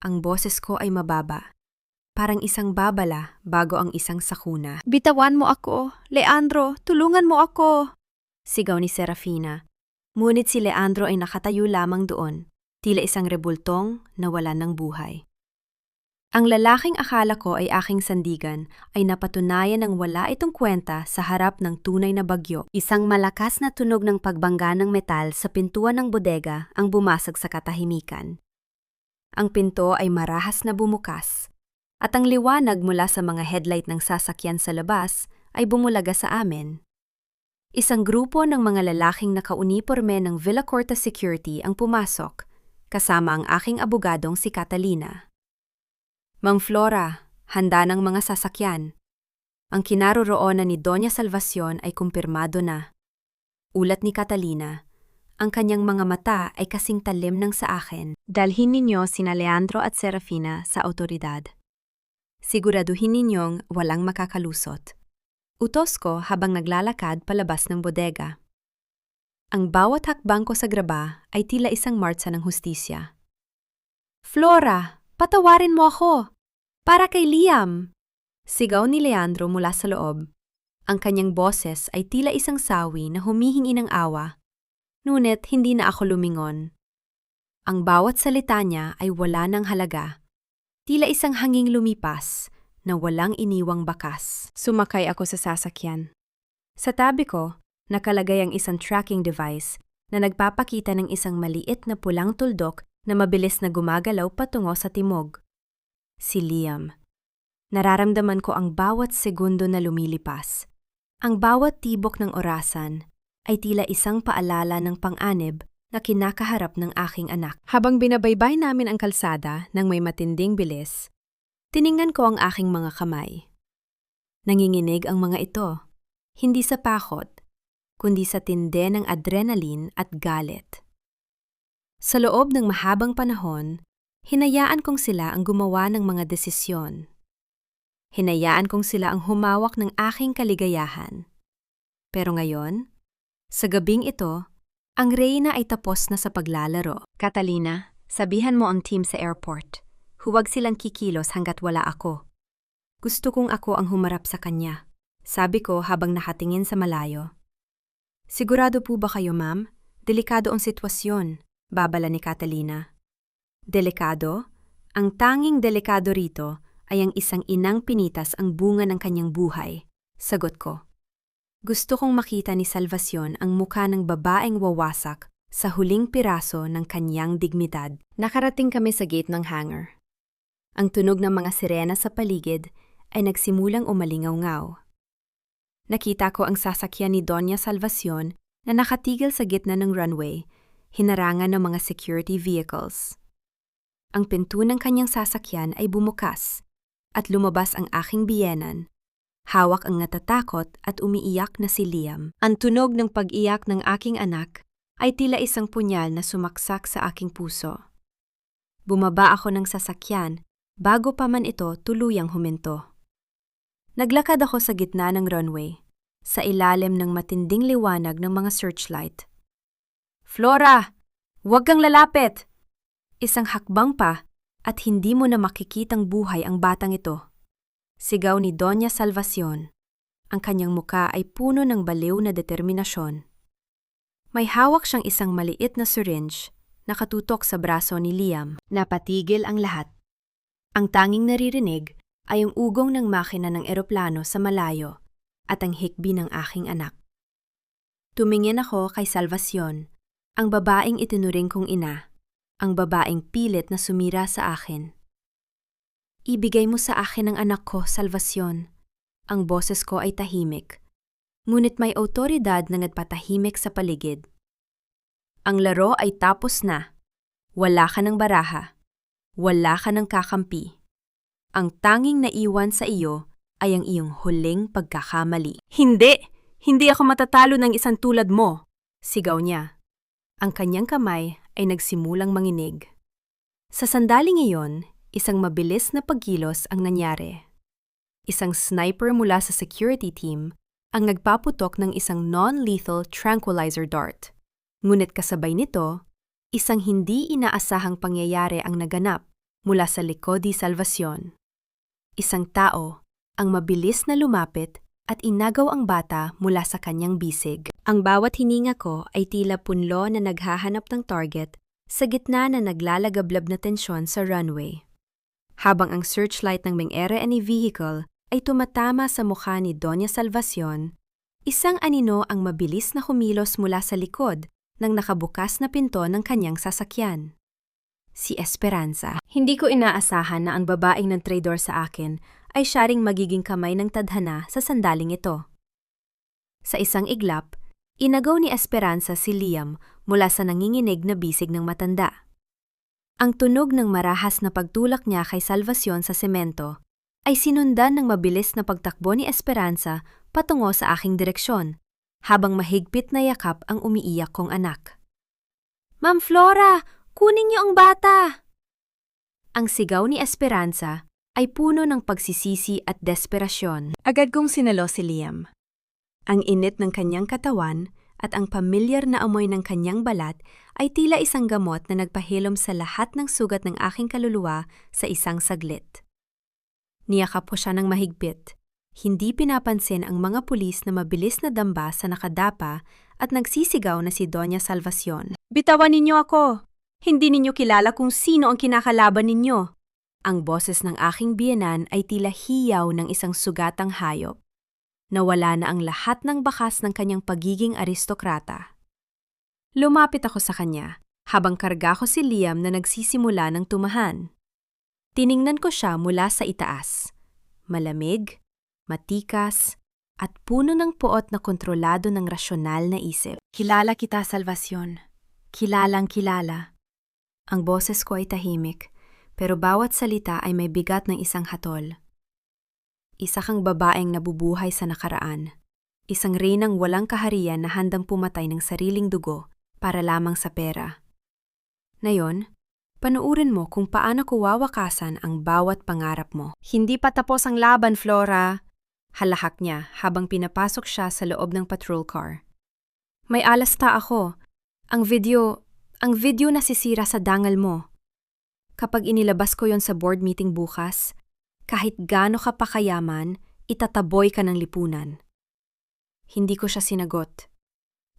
Ang boses ko ay mababa, parang isang babala bago ang isang sakuna. Bitawan mo ako! Leandro, tulungan mo ako! Sigaw ni Serafina. Ngunit si Leandro ay nakatayo lamang doon, tila isang rebultong na wala ng buhay. Ang lalaking akala ko ay aking sandigan ay napatunayan ng wala itong kwenta sa harap ng tunay na bagyo. Isang malakas na tunog ng pagbangga ng metal sa pintuan ng bodega ang bumasag sa katahimikan. Ang pinto ay marahas na bumukas, at ang liwanag mula sa mga headlight ng sasakyan sa labas ay bumulaga sa amin. Isang grupo ng mga lalaking nakauniporme ng Villacorta Security ang pumasok, kasama ang aking abogadong si Catalina. Mang Flora, handa ng mga sasakyan. Ang kinaroroonan ni Doña Salvacion ay kumpirmado na. Ulat ni Catalina, ang kanyang mga mata ay kasing talim ng sa akin. Dalhin ninyo sina Leandro at Serafina sa autoridad. Siguraduhin ninyong walang makakalusot. Utos ko habang naglalakad palabas ng bodega. Ang bawat hakbang ko sa graba ay tila isang martsa ng hustisya. Flora, patawarin mo ako! Para kay Liam! Sigaw ni Leandro mula sa loob. Ang kanyang boses ay tila isang sawi na humihingi ng awa. Ngunit hindi na ako lumingon. Ang bawat salita niya ay wala ng halaga. Tila isang hanging lumipas na walang iniwang bakas. Sumakay ako sa sasakyan. Sa tabi ko, nakalagay ang isang tracking device na nagpapakita ng isang maliit na pulang tuldok na mabilis na gumagalaw patungo sa timog. Si Liam. Nararamdaman ko ang bawat segundo na lumilipas. Ang bawat tibok ng orasan ay tila isang paalala ng pang-anib na kinakaharap ng aking anak. Habang binabaybay namin ang kalsada ng may matinding bilis, tiningnan ko ang aking mga kamay. Nanginginig ang mga ito, hindi sa pakot, kundi sa tindi ng adrenaline at galit. Sa loob ng mahabang panahon, hinayaan kong sila ang gumawa ng mga desisyon. Hinayaan kong sila ang humawak ng aking kaligayahan. Pero ngayon, sa gabing ito, ang reyna ay tapos na sa paglalaro. Catalina, sabihan mo ang team sa airport. Huwag silang kikilos hanggat wala ako. Gusto kong ako ang humarap sa kanya, sabi ko habang nakatingin sa malayo. Sigurado po ba kayo, ma'am? Delikado ang sitwasyon, babala ni Catalina. Delikado? Ang tanging delikado rito ay ang isang inang pinitas ang bunga ng kanyang buhay, sagot ko. Gusto kong makita ni Salvacion ang mukha ng babaeng wawasak sa huling piraso ng kanyang dignidad. Nakarating kami sa gate ng hangar. Ang tunog ng mga sirena sa paligid ay nagsimulang umalingaw-ngaw. Nakita ko ang sasakyan ni Doña Salvacion na nakatigil sa gitna ng runway, hinarangan ng mga security vehicles. Ang pinto ng kanyang sasakyan ay bumukas at lumabas ang aking biyenan. Hawak ang natatakot at umiiyak na si Liam. Ang tunog ng pag-iyak ng aking anak ay tila isang punyal na sumaksak sa aking puso. Bumaba ako ng sasakyan bago pa man ito tuluyang huminto. Naglakad ako sa gitna ng runway, sa ilalim ng matinding liwanag ng mga searchlight. Flora! Huwag kang lalapit! Isang hakbang pa at hindi mo na makikitang buhay ang batang ito. Sigaw ni Doña Salvacion. Ang kanyang muka ay puno ng baliw na determinasyon. May hawak siyang isang maliit na syringe na katutok sa braso ni Liam. Napatigil ang lahat. Ang tanging naririnig ay ang ugong ng makina ng eroplano sa malayo at ang hikbi ng aking anak. Tumingin ako kay Salvacion, ang babaeng itinuring kong ina, ang babaeng pilit na sumira sa akin. Ibigay mo sa akin ang anak ko, Salvacion. Ang boses ko ay tahimik, ngunit may awtoridad na nagpatahimik sa paligid. Ang laro ay tapos na. Wala ka ng baraha. Wala ka ng kakampi. Ang tanging naiwan sa iyo ay ang iyong huling pagkakamali. Hindi! Hindi ako matatalo ng isang tulad mo! Sigaw niya. Ang kanyang kamay ay nagsimulang manginig. Sa sandaling iyon, isang mabilis na pagkilos ang nangyari. Isang sniper mula sa security team ang nagpaputok ng isang non-lethal tranquilizer dart. Ngunit kasabay nito, isang hindi inaasahang pangyayari ang naganap mula sa likod ni Salvacion. Isang tao ang mabilis na lumapit at inagaw ang bata mula sa kanyang bisig. Ang bawat hininga ko ay tila punlo na naghahanap ng target sa gitna na naglalagablab na tensyon sa runway. Habang ang searchlight ng Meng-Ere any vehicle ay tumatama sa mukha ni Doña Salvacion, isang anino ang mabilis na kumilos mula sa likod ng nakabukas na pinto ng kanyang sasakyan. Si Esperanza. Hindi ko inaasahan na ang babaeng ng traidor sa akin ay siya ring magiging kamay ng tadhana sa sandaling ito. Sa isang iglap, inagaw ni Esperanza si Liam mula sa nanginginig na bisig ng matanda. Ang tunog ng marahas na pagtulak niya kay Salvacion sa semento ay sinundan ng mabilis na pagtakbo ni Esperanza patungo sa aking direksyon, habang mahigpit na yakap ang umiiyak kong anak. "Ma'am Flora, kunin niyo ang bata!" Ang sigaw ni Esperanza ay puno ng pagsisisi at desperasyon. Agad kong sinalo si Liam. Ang init ng kanyang katawan at ang pamilyar na amoy ng kanyang balat ay tila isang gamot na nagpahilom sa lahat ng sugat ng aking kaluluwa sa isang saglit. Niyakap ko siya ng mahigpit. Hindi pinapansin ang mga pulis na mabilis na damba sa nakadapa at nagsisigaw na si Doña Salvacion. "Bitawan ninyo ako! Hindi ninyo kilala kung sino ang kinakalaban ninyo." Ang boses ng aking biyenan ay tila hiyaw ng isang sugatang hayop. Nawala na ang lahat ng bakas ng kanyang pagiging aristokrata. Lumapit ako sa kanya, habang karga ko si Liam na nagsisimula ng tumahan. Tiningnan ko siya mula sa itaas. Malamig, matikas, at puno ng puot na kontrolado ng rasyonal na isip. "Kilala kita, Salvacion. Kilalang kilala." Ang boses ko ay tahimik, pero bawat salita ay may bigat ng isang hatol. Isa kang babaeng nabubuhay sa nakaraan. Isang reynang walang kaharian na handang pumatay ng sariling dugo para lamang sa pera. Ngayon, panuurin mo kung paano ko wawakasan ang bawat pangarap mo. "Hindi pa tapos ang laban, Flora!" Halahak niya habang pinapasok siya sa loob ng patrol car. "May alasta ako. Ang video nasisira sa dangal mo. Kapag inilabas ko yon sa board meeting bukas, kahit gaano ka pa kayaman, itataboy ka ng lipunan." Hindi ko siya sinagot.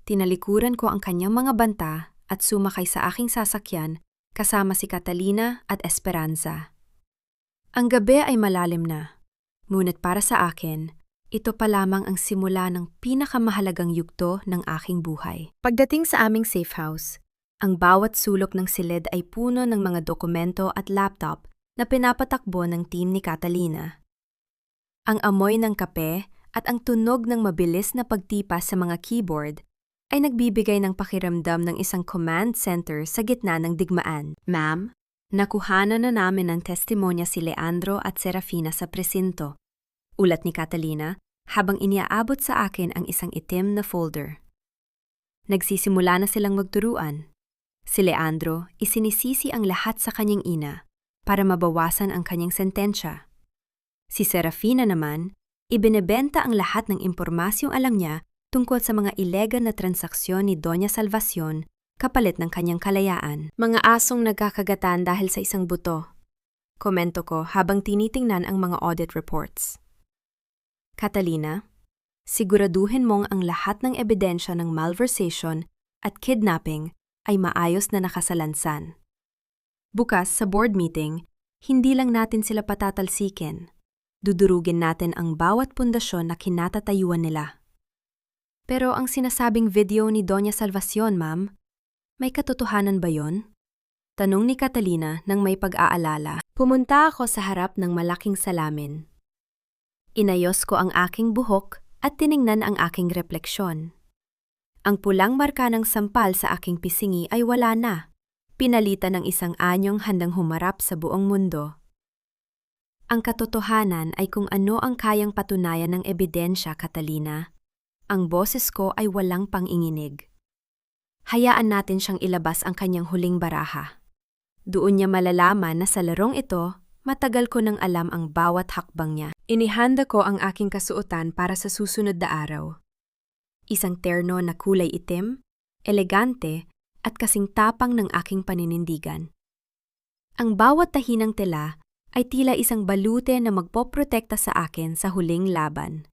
Tinalikuran ko ang kanyang mga banta at sumakay sa aking sasakyan kasama si Catalina at Esperanza. Ang gabi ay malalim na, ngunit para sa akin, ito pa lamang ang simula ng pinakamahalagang yugto ng aking buhay. Pagdating sa aming safe house, ang bawat sulok ng silid ay puno ng mga dokumento at laptop na pinapatakbo ng team ni Catalina. Ang amoy ng kape at ang tunog ng mabilis na pagtipas sa mga keyboard ay nagbibigay ng pakiramdam ng isang command center sa gitna ng digmaan. "Ma'am, nakuhanan na namin ng testimonya si Leandro at Serafina sa presinto," ulat ni Catalina habang iniaabot sa akin ang isang itim na folder. Nagsisimula na silang magturuan. Si Leandro isinisisi ang lahat sa kanyang ina para mabawasan ang kanyang sentensya. Si Serafina naman, ibinebenta ang lahat ng impormasyong alam niya tungkol sa mga ilegal na transaksyon ni Doña Salvacion kapalit ng kanyang kalayaan. "Mga asong nagkakagatan dahil sa isang buto," komento ko habang tinitingnan ang mga audit reports. "Catalina, siguraduhin mong ang lahat ng ebidensya ng malversation at kidnapping ay maayos na nakasalansan. Bukas sa board meeting, hindi lang natin sila patatalsikin. Dudurugin natin ang bawat pundasyon na kinatatayuan nila." "Pero ang sinasabing video ni Doña Salvacion, ma'am, may katotohanan ba yon?" Tanong ni Catalina nang may pag-aalala. Pumunta ako sa harap ng malaking salamin. Inayos ko ang aking buhok at tiningnan ang aking refleksyon. Ang pulang marka ng sampal sa aking pisingi ay wala na, pinalitan ng isang anyong handang humarap sa buong mundo. Ang katotohanan ay kung ano ang kayang patunayan ng ebidensya, Catalina. Ang boses ko ay walang panginginig. Hayaan natin siyang ilabas ang kanyang huling baraha. Doon niya malalaman na sa larong ito, matagal ko nang alam ang bawat hakbang niya. Inihanda ko ang aking kasuotan para sa susunod na araw. Isang terno na kulay itim, elegante, at kasing tapang ng aking paninindigan. Ang bawat tahinang tela ay tila isang balute na magpoprotekta sa akin sa huling laban.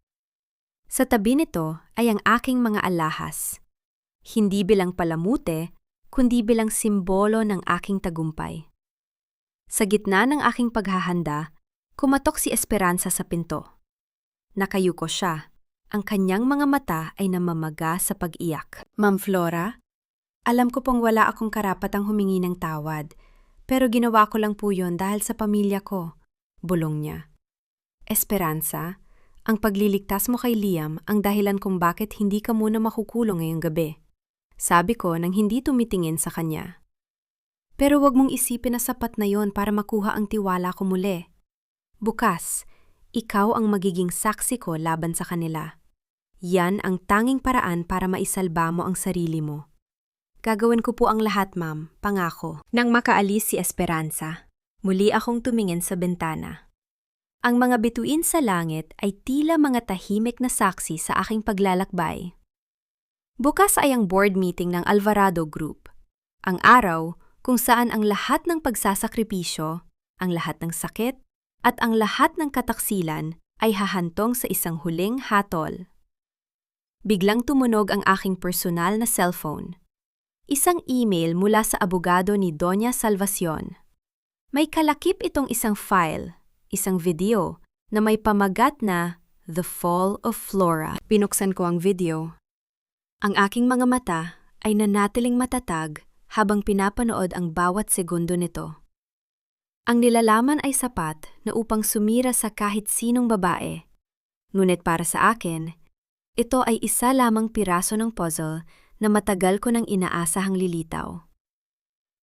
Sa tabi nito ay ang aking mga alahas. Hindi bilang palamute, kundi bilang simbolo ng aking tagumpay. Sa gitna ng aking paghahanda, kumatok si Esperanza sa pinto. Nakayuko siya. Ang kanyang mga mata ay namamaga sa pag-iyak. Ma'am Flora, alam ko pong wala akong karapatang humingi ng tawad, pero ginawa ko lang po yun dahil sa pamilya ko, bulong niya. Esperanza, ang pagliligtas mo kay Liam ang dahilan kung bakit hindi ka muna makukulong ngayong gabi. Sabi ko nang hindi tumitingin sa kanya. Pero wag mong isipin na sapat na yon para makuha ang tiwala ko muli. Bukas, ikaw ang magiging saksi ko laban sa kanila. Yan ang tanging paraan para maisalba mo ang sarili mo. Gagawin ko po ang lahat, ma'am, pangako. Nang makaalis si Esperanza, muli akong tumingin sa bintana. Ang mga bituin sa langit ay tila mga tahimik na saksi sa aking paglalakbay. Bukas ay ang board meeting ng Alvarado Group. Ang araw kung saan ang lahat ng pagsasakripisyo, ang lahat ng sakit, at ang lahat ng kataksilan ay hahantong sa isang huling hatol. Biglang tumunog ang aking personal na cellphone. Isang email mula sa abogado ni Doña Salvacion. May kalakip itong isang file, isang video, na may pamagat na The Fall of Flora. Binuksan ko ang video. Ang aking mga mata ay nanatiling matatag habang pinapanood ang bawat segundo nito. Ang nilalaman ay sapat na upang sumira sa kahit sinong babae. Ngunit para sa akin, ito ay isa lamang piraso ng puzzle na matagal ko nang inaasahang lilitaw.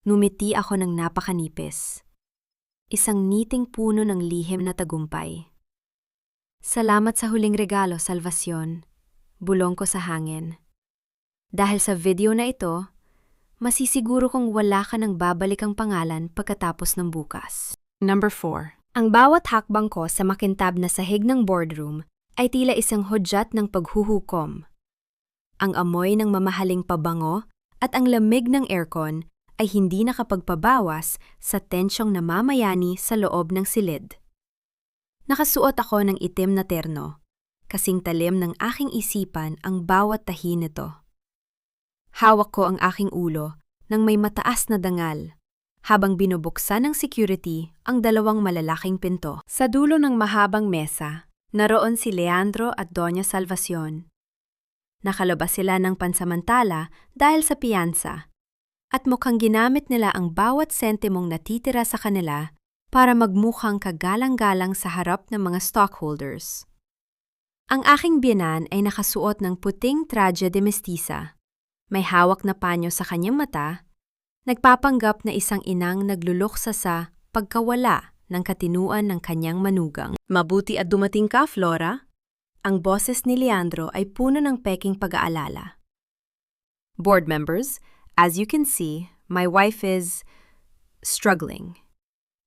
Numiti ako ng napakanipis. Isang niting puno ng lihim na tagumpay. Salamat sa huling regalo, Salvacion. Bulong ko sa hangin. Dahil sa video na ito, masisiguro kong wala ka nang babalik ang pangalan pagkatapos ng bukas. Number 4. Ang bawat hakbang ko sa makintab na sahig ng boardroom ay tila isang hudyat ng paghuhukom. Ang amoy ng mamahaling pabango at ang lamig ng aircon ay hindi nakapagpabawas sa tensyong namamayani sa loob ng silid. Nakasuot ako ng itim na terno, kasing talim ng aking isipan ang bawat tahi nito. Hawak ko ang aking ulo nang may mataas na dangal, habang binubuksan ng security ang dalawang malalaking pinto. Sa dulo ng mahabang mesa, naroon si Leandro at Doña Salvacion. Nakalabas sila ng pansamantala dahil sa piyansa, at mukhang ginamit nila ang bawat sentimong natitira sa kanila para magmukhang kagalang-galang sa harap ng mga stockholders. Ang aking biyenan ay nakasuot ng puting traje de mestiza. May hawak na panyo sa kanyang mata, nagpapanggap na isang inang nagluluksa sa pagkawala ng katinuan ng kanyang manugang. Mabuti at dumating ka, Flora. Ang boses ni Leandro ay puno ng peking pag-aalala. Board members, as you can see, my wife is struggling.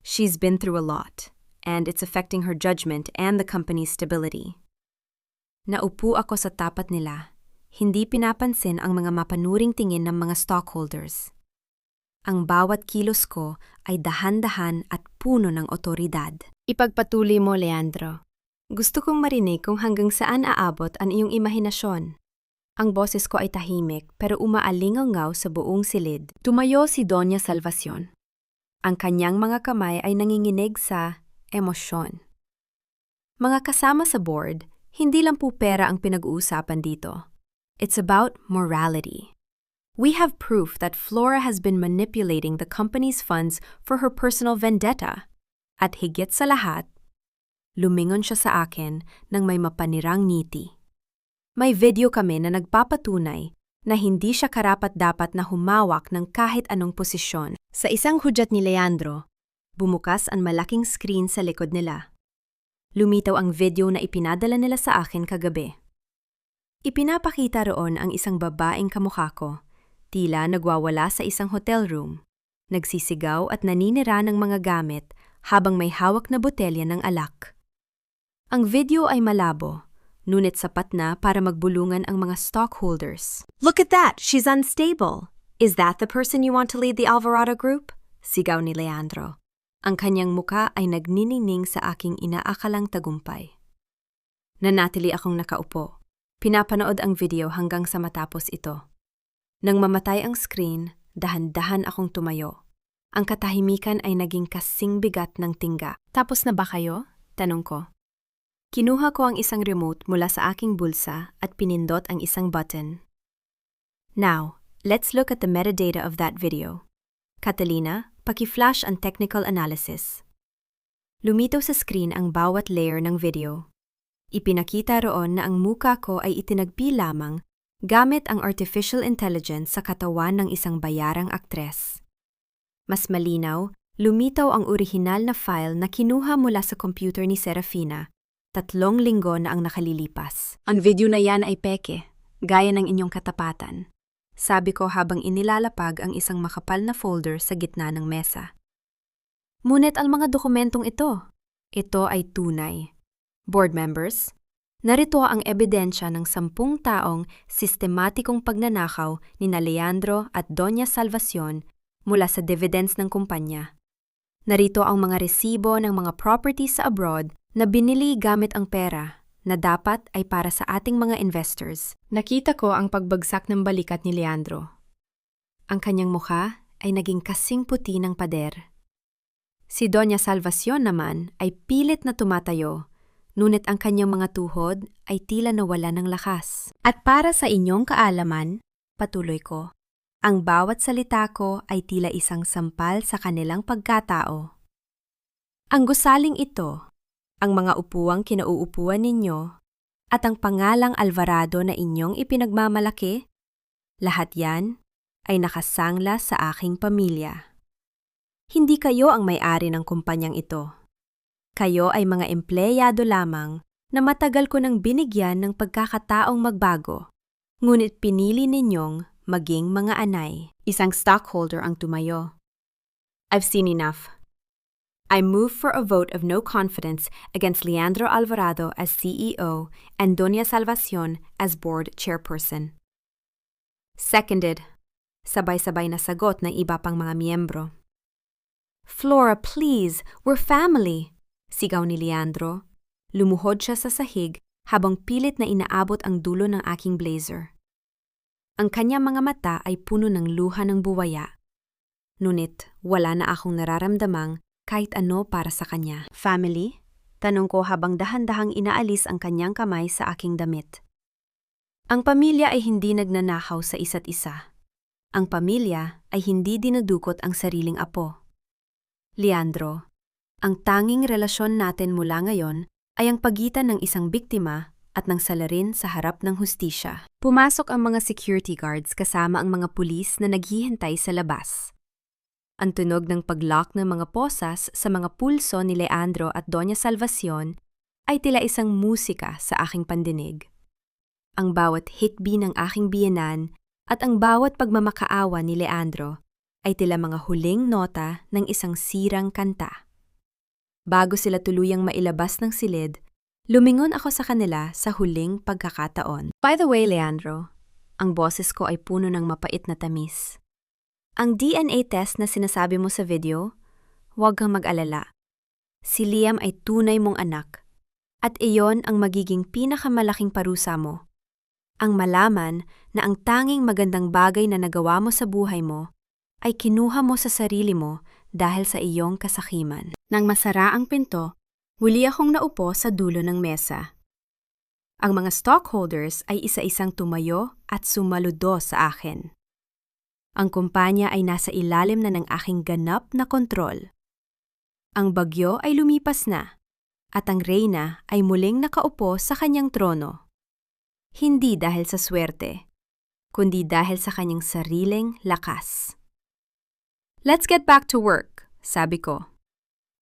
She's been through a lot, and it's affecting her judgment and the company's stability. Naupo ako sa tapat nila. Hindi pinapansin ang mga mapanuring tingin ng mga stockholders. Ang bawat kilos ko ay dahan-dahan at puno ng otoridad. Ipagpatuloy mo, Leandro. Gusto kong marinig kung hanggang saan aabot ang iyong imahinasyon. Ang boses ko ay tahimik pero umaalingaw sa buong silid. Tumayo si Doña Salvacion. Ang kanyang mga kamay ay nanginginig sa emosyon. Mga kasama sa board, hindi lang po pera ang pinag-uusapan dito. It's about morality. We have proof that Flora has been manipulating the company's funds for her personal vendetta. At higit sa lahat, lumingon siya sa akin nang may mapanirang ngiti. May video kami na nagpapatunay na hindi siya karapat-dapat na humawak ng kahit anong posisyon. Sa isang hudyat ni Leandro, bumukas ang malaking screen sa likod nila. Lumitaw ang video na ipinadala nila sa akin kagabi. Ipinapakita roon ang isang babaeng kamukha ko, tila nagwawala sa isang hotel room, nagsisigaw at naninira ng mga gamit habang may hawak na botelya ng alak. Ang video ay malabo, ngunit sapat na para magbulungan ang mga stockholders. Look at that! She's unstable! Is that the person you want to lead the Alvarado Group? Sigaw ni Leandro. Ang kanyang muka ay nagniningning sa aking inaakalang tagumpay. Nanatili akong nakaupo. Pinapanood ang video hanggang sa matapos ito. Nang mamatay ang screen, dahan-dahan akong tumayo. Ang katahimikan ay naging kasing bigat ng tingga. Tapos na ba kayo? Tanong ko. Kinuha ko ang isang remote mula sa aking bulsa at pinindot ang isang button. Now, let's look at the metadata of that video. Catalina, paki-flash ang technical analysis. Lumitaw sa screen ang bawat layer ng video. Ipinakita roon na ang muka ko ay itinagpi lamang gamit ang artificial intelligence sa katawan ng isang bayarang aktres. Mas malinaw, lumitaw ang orihinal na file na kinuha mula sa computer ni Serafina, 3 linggo na ang nakalilipas. Ang video na yan ay peke, gaya ng inyong katapatan. Sabi ko habang inilalapag ang isang makapal na folder sa gitna ng mesa. Ngunit ang mga dokumentong ito ay tunay. Board members, narito ang ebidensya ng 10 taong sistematikong pagnanakaw ni Leandro at Doña Salvacion mula sa dividends ng kumpanya. Narito ang mga resibo ng mga properties sa abroad na binili gamit ang pera na dapat ay para sa ating mga investors. Nakita ko ang pagbagsak ng balikat ni Leandro. Ang kanyang mukha ay naging kasing puti ng pader. Si Doña Salvacion naman ay pilit na tumatayo, ngunit ang kanyang mga tuhod ay tila nawala ng lakas. At para sa inyong kaalaman, patuloy ko, ang bawat salita ko ay tila isang sampal sa kanilang pagkatao. Ang gusaling ito, ang mga upuang kinauupuan ninyo, at ang pangalang Alvarado na inyong ipinagmamalaki, lahat yan ay nakasangla sa aking pamilya. Hindi kayo ang may-ari ng kumpanyang ito. Kayo ay mga empleyado lamang na matagal ko nang binigyan ng pagkakataong magbago, ngunit pinili ninyong maging mga anay. Isang stockholder ang tumayo. I've seen enough. I move for a vote of no confidence against Leandro Alvarado as CEO and Doña Salvacion as board chairperson. Seconded. Sabay-sabay na sagot ng iba pang mga miyembro. Flora, please, we're family. Sigaw ni Leandro. Lumuhod siya sa sahig habang pilit na inaabot ang dulo ng aking blazer. Ang kanyang mga mata ay puno ng luha ng buwaya. Ngunit wala na akong nararamdamang kahit ano para sa kanya. Family? Tanong ko habang dahan-dahang inaalis ang kanyang kamay sa aking damit. Ang pamilya ay hindi nagnanakaw sa isa't isa. Ang pamilya ay hindi dinudukot ang sariling apo. Leandro, ang tanging relasyon natin mula ngayon ay ang pagitan ng isang biktima at ng salarin sa harap ng hustisya. Pumasok ang mga security guards kasama ang mga pulis na naghihintay sa labas. Ang tunog ng paglock ng mga posas sa mga pulso ni Leandro at Doña Salvacion ay tila isang musika sa aking pandinig. Ang bawat hikbi ng aking biyenan at ang bawat pagmamakaawa ni Leandro ay tila mga huling nota ng isang sirang kanta. Bago sila tuluyang mailabas ng silid, lumingon ako sa kanila sa huling pagkakataon. By the way, Leandro, ang boses ko ay puno ng mapait na tamis. Ang DNA test na sinasabi mo sa video, huwag kang mag-alala. Si Liam ay tunay mong anak, at iyon ang magiging pinakamalaking parusa mo. Ang malaman na ang tanging magandang bagay na nagawa mo sa buhay mo ay kinuha mo sa sarili mo dahil sa iyong kasakiman. Nang masara ang pinto, huli akong naupo sa dulo ng mesa. Ang mga stockholders ay isa-isang tumayo at sumaludo sa akin. Ang kumpanya ay nasa ilalim na ng aking ganap na kontrol. Ang bagyo ay lumipas na, at ang reyna ay muling nakaupo sa kanyang trono. Hindi dahil sa swerte, kundi dahil sa kanyang sariling lakas. Let's get back to work, sabi ko.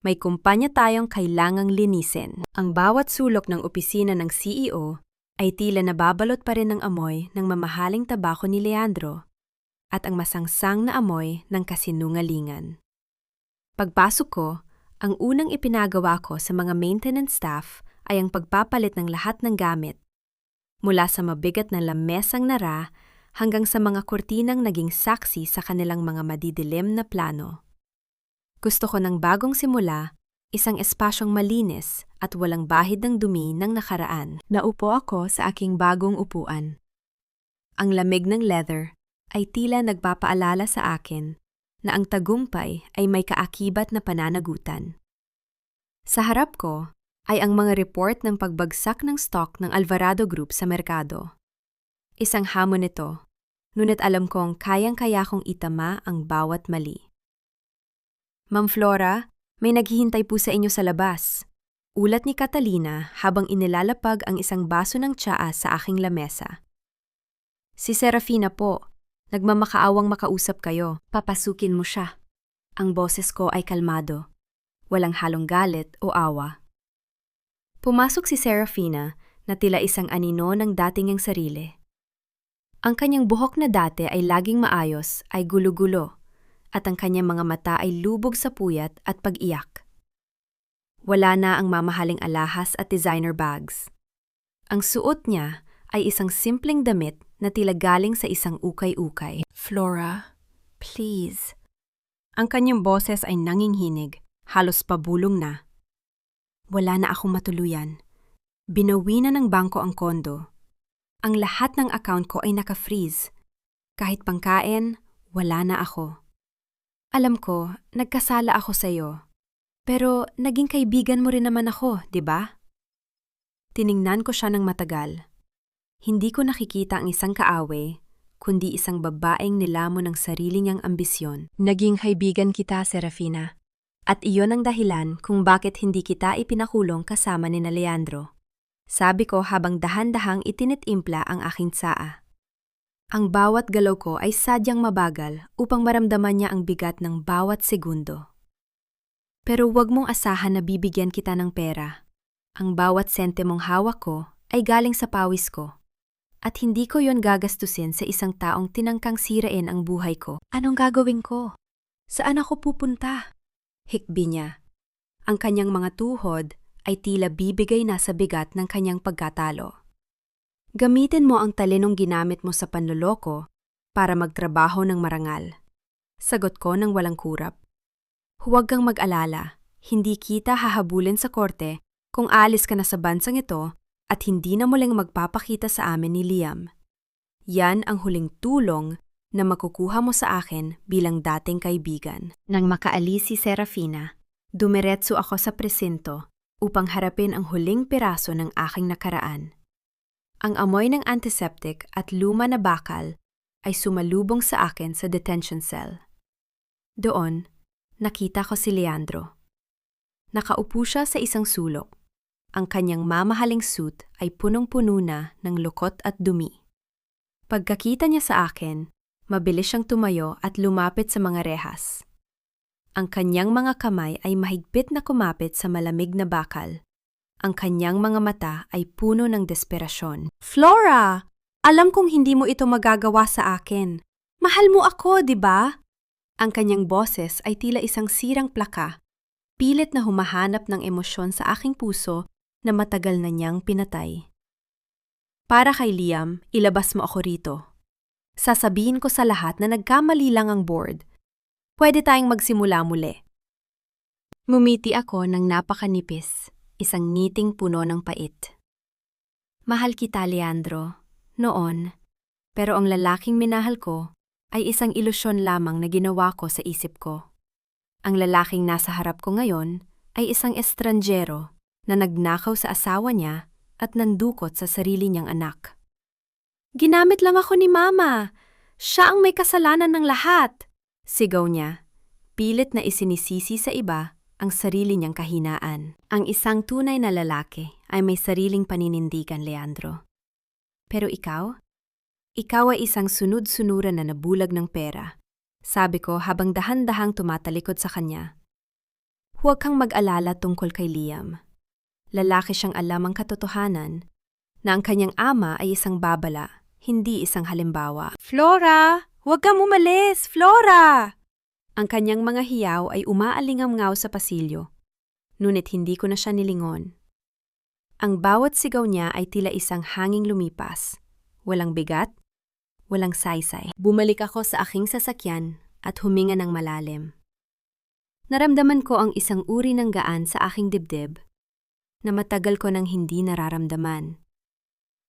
May kumpanya tayong kailangang linisin. Ang bawat sulok ng opisina ng CEO ay tila nababalot pa rin ng amoy ng mamahaling tabako ni Leandro at ang masangsang na amoy ng kasinungalingan. Pagpasok ko, ang unang ipinagawa ko sa mga maintenance staff ay ang pagpapalit ng lahat ng gamit, mula sa mabigat na lamesang nara hanggang sa mga kurtinang naging saksi sa kanilang mga madidilim na plano. Gusto ko ng bagong simula Isang espasyong malinis at walang bahid ng dumi ng nakaraan. Naupo ako sa aking bagong upuan. Ang lamig ng leather ay tila nagpapaalala sa akin na ang tagumpay ay may kaakibat na pananagutan. Sa harap ko ay ang mga report ng pagbagsak ng stock ng Alvarado Group sa merkado. Isang hamon ito, ngunit alam kong kayang-kaya kong itama ang bawat mali. Ma'am Flora, may naghihintay po sa inyo sa labas. Ulat ni Catalina habang inilalapag ang isang baso ng tsaa sa aking lamesa. Si Serafina po, nagmamakaawang makausap kayo. Papasukin mo siya. Ang boses ko ay kalmado. Walang halong galit o awa. Pumasok si Serafina na tila isang anino ng dating niyang sarili. Ang kanyang buhok na dati ay laging maayos ay gulo-gulo at ang kanyang mga mata ay lubog sa puyat at pag-iyak. Wala na ang mamahaling alahas at designer bags. Ang suot niya ay isang simpleng damit na tila galing sa isang ukay-ukay. Flora, please. Ang kanyang boses ay nanginginig, halos pabulong na. Wala na akong matuluyan. Binawi na ng bangko ang kondo. Ang lahat ng account ko ay naka-freeze. Kahit pangkain, wala na ako. Alam ko, nagkasala ako sa iyo. Pero naging kaibigan mo rin naman ako, di ba? Tiningnan ko siya ng matagal. Hindi ko nakikita ang isang kaaway, kundi isang babaeng nilamon ng sarili niyang ambisyon. Naging kaibigan kita, Serafina. At iyon ang dahilan kung bakit hindi kita ipinakulong kasama ni Leandro. Sabi ko habang dahan-dahang itinitimpla ang aking tsaa. Ang bawat galaw ko ay sadyang mabagal upang maramdaman niya ang bigat ng bawat segundo. Pero huwag mong asahan na bibigyan kita ng pera. Ang bawat sentimong hawak ko ay galing sa pawis ko. At hindi ko yon gagastusin sa isang taong tinangkang sirain ang buhay ko. Anong gagawin ko? Saan ako pupunta? Hikbi niya. Ang kanyang mga tuhod ay tila bibigay na sa bigat ng kanyang pagkatalo. Gamitin mo ang talinong ginamit mo sa panloloko para magtrabaho ng marangal. Sagot ko ng walang kurap. Huwag kang mag-alala, hindi kita hahabulin sa korte kung aalis ka na sa bansang ito at hindi na muling magpapakita sa amin ni Liam. Yan ang huling tulong na makukuha mo sa akin bilang dating kaibigan. Nang makaalis si Serafina, dumiretso ako sa presinto upang harapin ang huling piraso ng aking nakaraan. Ang amoy ng antiseptic at luma na bakal ay sumalubong sa akin sa detention cell. Doon, nakita ko si Leandro. Nakaupo siya sa isang sulok. Ang kanyang mamahaling suit ay punong-puno na ng lukot at dumi. Pagkakita niya sa akin, mabilis siyang tumayo at lumapit sa mga rehas. Ang kanyang mga kamay ay mahigpit na kumapit sa malamig na bakal. Ang kanyang mga mata ay puno ng desperasyon. Flora! Alam kong hindi mo ito magagawa sa akin. Mahal mo ako, di ba? Ang kanyang boses ay tila isang sirang plaka. Pilit na humahanap ng emosyon sa aking puso na matagal na niyang pinatay. Para kay Liam, ilabas mo ako rito. Sasabihin ko sa lahat na nagkamali lang ang board. Pwede tayong magsimula muli. Mumiti ako ng napakanipis, isang ngiting puno ng pait. Mahal kita, Leandro, noon, pero ang lalaking minahal ko ay isang ilusyon lamang na ginawa ko sa isip ko. Ang lalaking nasa harap ko ngayon ay isang estranjero na nagnakaw sa asawa niya at nandukot sa sarili niyang anak. Ginamit lang ako ni Mama. Siya ang may kasalanan ng lahat. Sigaw niya. Pilit na isinisisi sa iba ang sarili niyang kahinaan. Ang isang tunay na lalaki ay may sariling paninindigan, Leandro. Pero ikaw? Ikaw ay isang sunod-sunuran na nabulag ng pera. Sabi ko habang dahan-dahang tumatalikod sa kanya. Huwag kang mag-alala tungkol kay Liam. Lalaki siyang alam ang katotohanan na ang kanyang ama ay isang babala, hindi isang halimbawa. Flora! Huwag kang umalis! Flora! Ang kanyang mga hiyaw ay umaalingaw sa pasilyo, ngunit hindi ko na siya nilingon. Ang bawat sigaw niya ay tila isang hanging lumipas. Walang bigat, walang saysay. Bumalik ako sa aking sasakyan at huminga ng malalim. Naramdaman ko ang isang uri ng gaan sa aking dibdib na matagal ko nang hindi nararamdaman.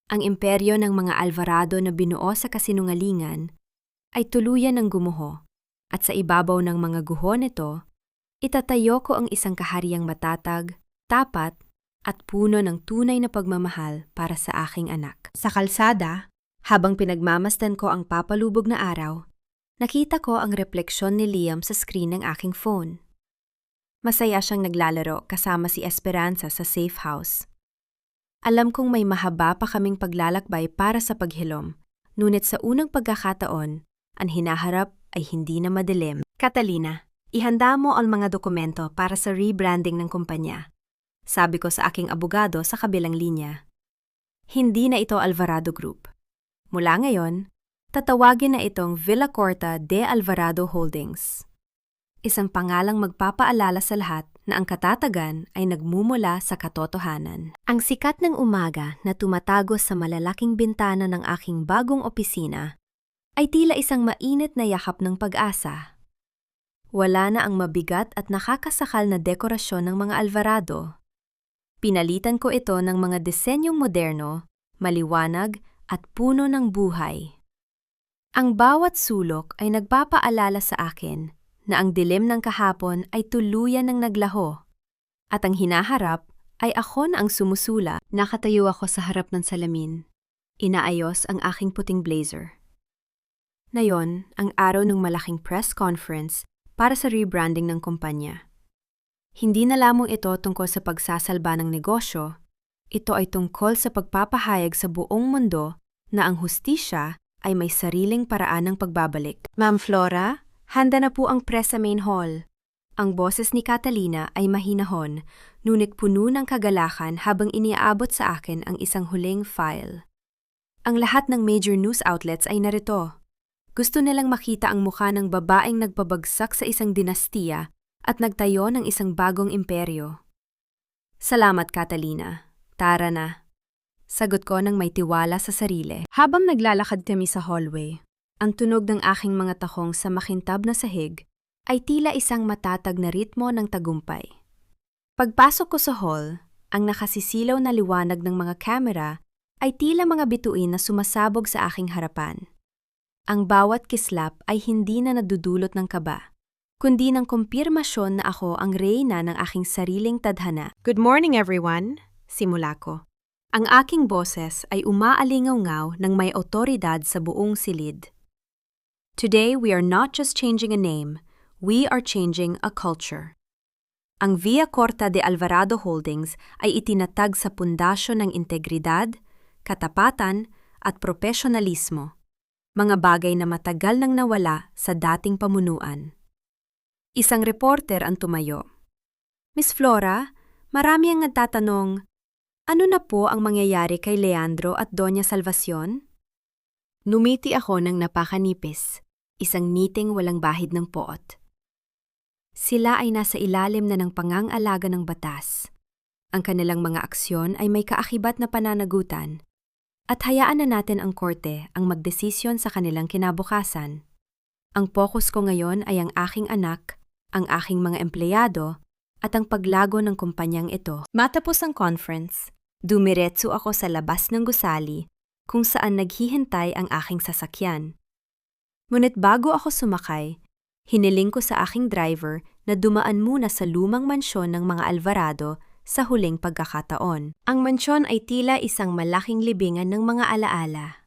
Ang imperyo ng mga Alvarado na binuo sa kasinungalingan ay tuluyan ng gumuho at sa ibabaw ng mga guho nito, itatayo ko ang isang kahariang matatag, tapat at puno ng tunay na pagmamahal para sa aking anak. Sa kalsada, habang pinagmamasdan ko ang papalubog na araw, nakita ko ang refleksyon ni Liam sa screen ng aking phone. Masaya siyang naglalaro kasama si Esperanza sa safe house. Alam kong may mahaba pa kaming paglalakbay para sa paghilom, ngunit sa unang pagkakataon, ang hinaharap ay hindi na madilim. Catalina, ihanda mo ang mga dokumento para sa rebranding ng kumpanya. Sabi ko sa aking abogado sa kabilang linya. Hindi na ito Alvarado Group. Mula ngayon, tatawagin na itong Villacorta de Alvarado Holdings. Isang pangalang magpapaalala sa lahat na ang katatagan ay nagmumula sa katotohanan. Ang sikat ng umaga na tumatago sa malalaking bintana ng aking bagong opisina ay tila isang mainit na yakap ng pag-asa. Wala na ang mabigat at nakakasakal na dekorasyon ng mga Alvarado. Pinalitan ko ito ng mga disenyong moderno, maliwanag at puno ng buhay. Ang bawat sulok ay nagpapaalala sa akin na ang dilim ng kahapon ay tuluyan ng naglaho at ang hinaharap ay ako na ang sumusula. Nakatayo ako sa harap ng salamin. Inaayos ang aking puting blazer. Ngayon, ang araw ng malaking press conference para sa rebranding ng kumpanya. Hindi na lamang ito tungkol sa pagsasalba ng negosyo, ito ay tungkol sa pagpapahayag sa buong mundo na ang hustisya ay may sariling paraan ng pagbabalik. Ma'am Flora, handa na po ang press sa main hall. Ang boses ni Catalina ay mahinahon, ngunit puno ng kagalakan habang iniaabot sa akin ang isang huling file. Ang lahat ng major news outlets ay narito. Gusto nilang makita ang mukha ng babaeng nagpabagsak sa isang dinastiya at nagtayo ng isang bagong imperyo. Salamat, Catalina. Tara na. Sagot ko nang may tiwala sa sarili. Habang naglalakad kami sa hallway, ang tunog ng aking mga takong sa makintab na sahig ay tila isang matatag na ritmo ng tagumpay. Pagpasok ko sa hall, ang nakasisilaw na liwanag ng mga kamera ay tila mga bituin na sumasabog sa aking harapan. Ang bawat kislap ay hindi na nadudulot ng kaba, kundi ng kumpirmasyon na ako ang reyna ng aking sariling tadhana. Good morning everyone, simula ko. Ang aking boses ay umaalingaw-ngaw ng may otoridad sa buong silid. Today we are not just changing a name, we are changing a culture. Ang Villacorta de Alvarado Holdings ay itinatag sa pundasyon ng integridad, katapatan at profesionalismo, mga bagay na matagal nang nawala sa dating pamunuan. Isang reporter ang tumayo. Miss Flora, marami ang nagtatanong, ano na po ang mangyayari kay Leandro at Doña Salvacion? Numiti ako ng napakanipis, isang ngiting walang bahid ng poot. Sila ay nasa ilalim na ng pangangalaga ng batas. Ang kanilang mga aksyon ay may kaakibat na pananagutan. At hayaan na natin ang korte ang magdesisyon sa kanilang kinabukasan. Ang focus ko ngayon ay ang aking anak, ang aking mga empleyado, at ang paglago ng kumpanyang ito. Matapos ang conference, dumiretso ako sa labas ng gusali kung saan naghihintay ang aking sasakyan. Ngunit bago ako sumakay, hiniling ko sa aking driver na dumaan muna sa lumang mansyon ng mga Alvarado sa huling pagkakataon. Ang mansyon ay tila isang malaking libingan ng mga alaala.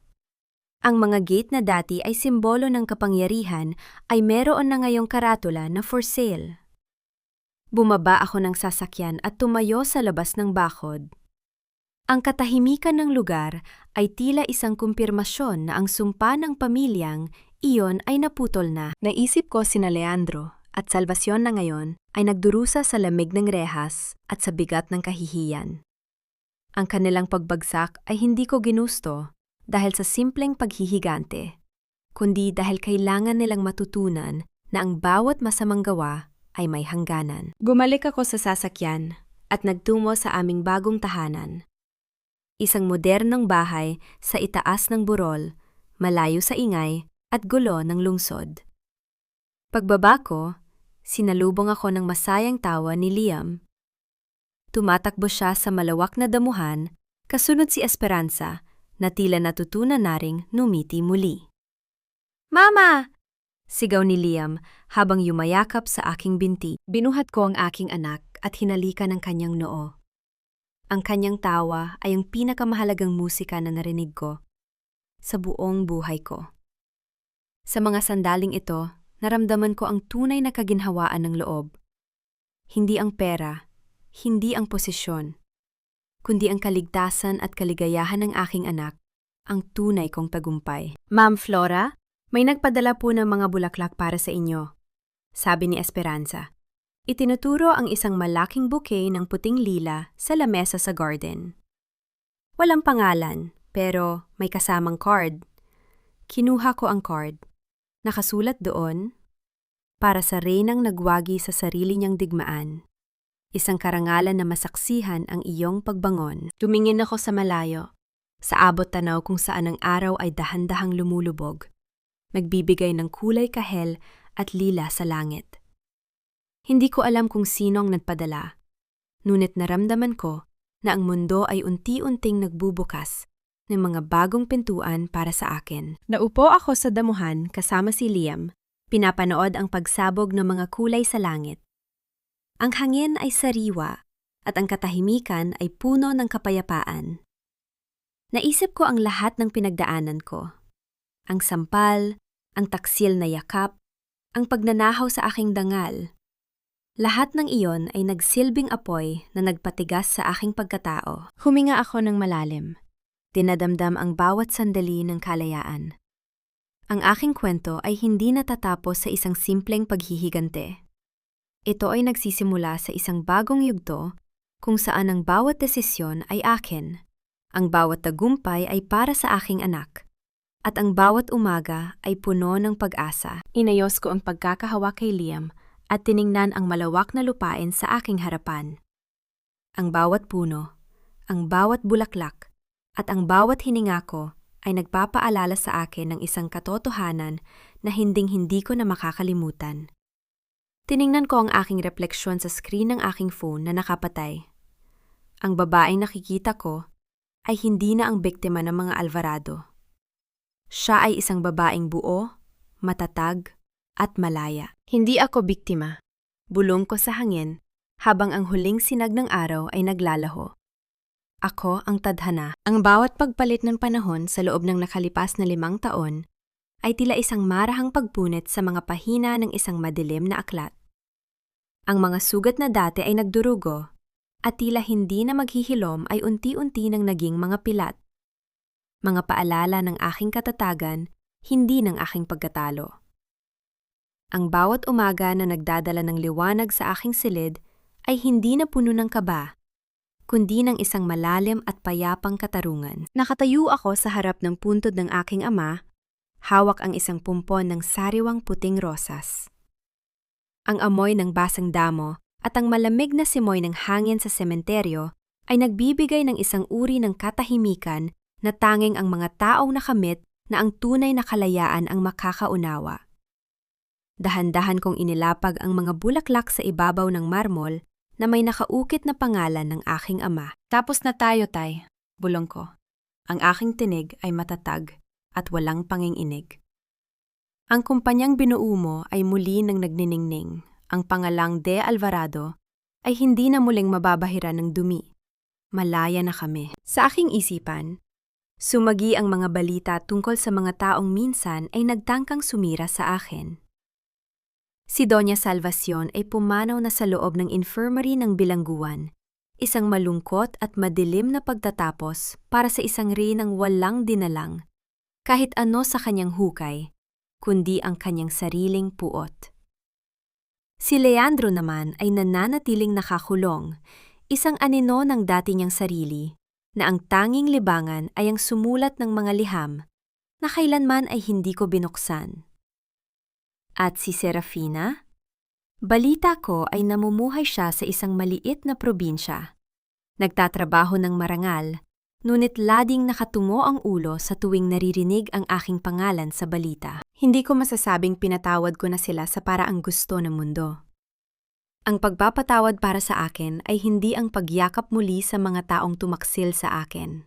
Ang mga gate na dati ay simbolo ng kapangyarihan ay meron na ngayong karatula na for sale. Bumaba ako ng sasakyan at tumayo sa labas ng bakod. Ang katahimikan ng lugar ay tila isang kumpirmasyon na ang sumpa ng pamilyang iyon ay naputol na. Naisip ko sina Leandro at Salvacion na ngayon ay nagdurusa sa lamig ng rehas at sa bigat ng kahihiyan. Ang kanilang pagbagsak ay hindi ko ginusto dahil sa simpleng paghihigante, kundi dahil kailangan nilang matutunan na ang bawat masamang gawa ay may hangganan. Gumalik ako sa sasakyan at nagtungo sa aming bagong tahanan. Isang modernong bahay sa itaas ng burol, malayo sa ingay at gulo ng lungsod. Pagbaba ko, sinalubong ako ng masayang tawa ni Liam. Tumatakbo siya sa malawak na damuhan, kasunod si Esperanza, na tila natutunan na ring numiti muli. "Mama!" sigaw ni Liam habang yumayakap sa aking binti. Binuhat ko ang aking anak at hinalikan ang kanyang noo. Ang kanyang tawa ay ang pinakamahalagang musika na narinig ko sa buong buhay ko. Sa mga sandaling ito, naramdaman ko ang tunay na kaginhawaan ng loob. Hindi ang pera, hindi ang posisyon, kundi ang kaligtasan at kaligayahan ng aking anak, ang tunay kong tagumpay. "Ma'am Flora, may nagpadala po ng mga bulaklak para sa inyo," sabi ni Esperanza. Itinuturo ang isang malaking bouquet ng puting lila sa lamesa sa garden. Walang pangalan, pero may kasamang card. Kinuha ko ang card. Nakasulat doon, "Para sa reynang nagwagi sa sarili niyang digmaan. Isang karangalan na masaksihan ang iyong pagbangon." Tumingin ako sa malayo, sa abot tanaw kung saan ang araw ay dahan-dahang lumulubog, nagbibigay ng kulay kahel at lila sa langit. Hindi ko alam kung sino ang nagpadala, ngunit naramdaman ko na ang mundo ay unti-unting nagbubukas ng mga bagong pintuan para sa akin. Naupo ako sa damuhan kasama si Liam, pinapanood ang pagsabog ng mga kulay sa langit. Ang hangin ay sariwa at ang katahimikan ay puno ng kapayapaan. Naisip ko ang lahat ng pinagdaanan ko. Ang sampal, ang taksil na yakap, ang pagnanahaw sa aking dangal. Lahat ng iyon ay nagsilbing apoy na nagpatigas sa aking pagkatao. Huminga ako ng malalim. Dinadamdam ang bawat sandali ng kalayaan. Ang aking kwento ay hindi natatapos sa isang simpleng paghihigante. Ito ay nagsisimula sa isang bagong yugto kung saan ang bawat desisyon ay akin, ang bawat tagumpay ay para sa aking anak, at ang bawat umaga ay puno ng pag-asa. Inayos ko ang pagkakahawak kay Liam at tiningnan ang malawak na lupain sa aking harapan. Ang bawat puno, ang bawat bulaklak, at ang bawat hininga ko ay nagpapaalala sa akin ng isang katotohanan na hinding-hindi ko na makakalimutan. Tiningnan ko ang aking refleksyon sa screen ng aking phone na nakapatay. Ang babaeng nakikita ko ay hindi na ang biktima ng mga Alvarado. Siya ay isang babaeng buo, matatag, at malaya. Hindi ako biktima. Bulong ko sa hangin habang ang huling sinag ng araw ay naglalaho. Ako ang tadhana. Ang bawat pagpalit ng panahon sa loob ng nakalipas na 5 taon ay tila isang marahang pagpunit sa mga pahina ng isang madilim na aklat. Ang mga sugat na dati ay nagdurugo at tila hindi na maghihilom ay unti-unti nang naging mga pilat. Mga paalala ng aking katatagan, hindi ng aking pagkatalo. Ang bawat umaga na nagdadala ng liwanag sa aking silid ay hindi na puno ng kaba, kundi ng isang malalim at payapang katarungan. Nakatayo ako sa harap ng puntod ng aking ama, hawak ang isang pumpon ng sariwang puting rosas. Ang amoy ng basang damo at ang malamig na simoy ng hangin sa sementeryo ay nagbibigay ng isang uri ng katahimikan na tanging ang mga taong nakamit na ang tunay na kalayaan ang makakaunawa. Dahan-dahan kong inilapag ang mga bulaklak sa ibabaw ng marmol na may nakaukit na pangalan ng aking ama. "Tapos na tayo, Tay," bulong ko. Ang aking tinig ay matatag at walang panginginig. Ang kumpanyang binuo mo ay muli nang nagniningning. Ang pangalang De Alvarado ay hindi na muling mababahiran ng dumi. Malaya na kami. Sa aking isipan, sumagi ang mga balita tungkol sa mga taong minsan ay nagtangkang sumira sa akin. Si Doña Salvacion ay pumanaw na sa loob ng infirmary ng bilangguan, isang malungkot at madilim na pagtatapos para sa isang reynang walang dinalang, kahit ano sa kanyang hukay, kundi ang kanyang sariling puot. Si Leandro naman ay nananatiling nakakulong, isang anino ng dati niyang sarili, na ang tanging libangan ay ang sumulat ng mga liham na kailanman ay hindi ko binuksan. At si Serafina? Balita ko ay namumuhay siya sa isang maliit na probinsya. Nagtatrabaho ng marangal, ngunit lading nakatungo ang ulo sa tuwing naririnig ang aking pangalan sa balita. Hindi ko masasabing pinatawad ko na sila sa paraang gusto ng mundo. Ang pagpapatawad para sa akin ay hindi ang pagyakap muli sa mga taong tumaksil sa akin.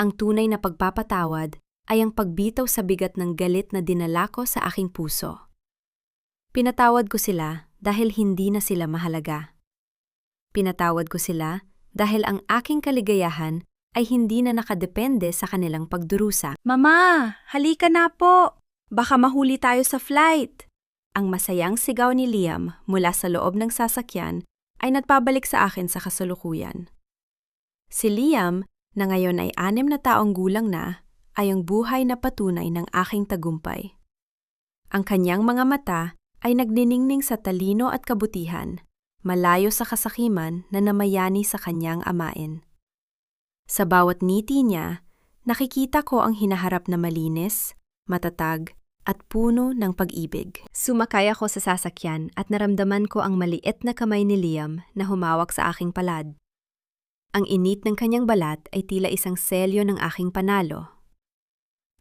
Ang tunay na pagpapatawad ay ang pagbitaw sa bigat ng galit na dinala ko sa aking puso. Pinatawad ko sila dahil hindi na sila mahalaga. Pinatawad ko sila dahil ang aking kaligayahan ay hindi na nakadepende sa kanilang pagdurusa. Mama, halika na po. Baka mahuli tayo sa flight. Ang masayang sigaw ni Liam mula sa loob ng sasakyan ay nagpabalik sa akin sa kasalukuyan. Si Liam, na ngayon ay 6 na taong gulang na, ay ang buhay na patunay ng aking tagumpay. Ang kanyang mga mata ay nagniningning sa talino at kabutihan, malayo sa kasakiman na namayani sa kanyang amain. Sa bawat ngiti niya, nakikita ko ang hinaharap na malinis, matatag, at puno ng pag-ibig. Sumakay ako sa sasakyan at naramdaman ko ang maliit na kamay ni Liam na humawak sa aking palad. Ang init ng kanyang balat ay tila isang selyo ng aking panalo.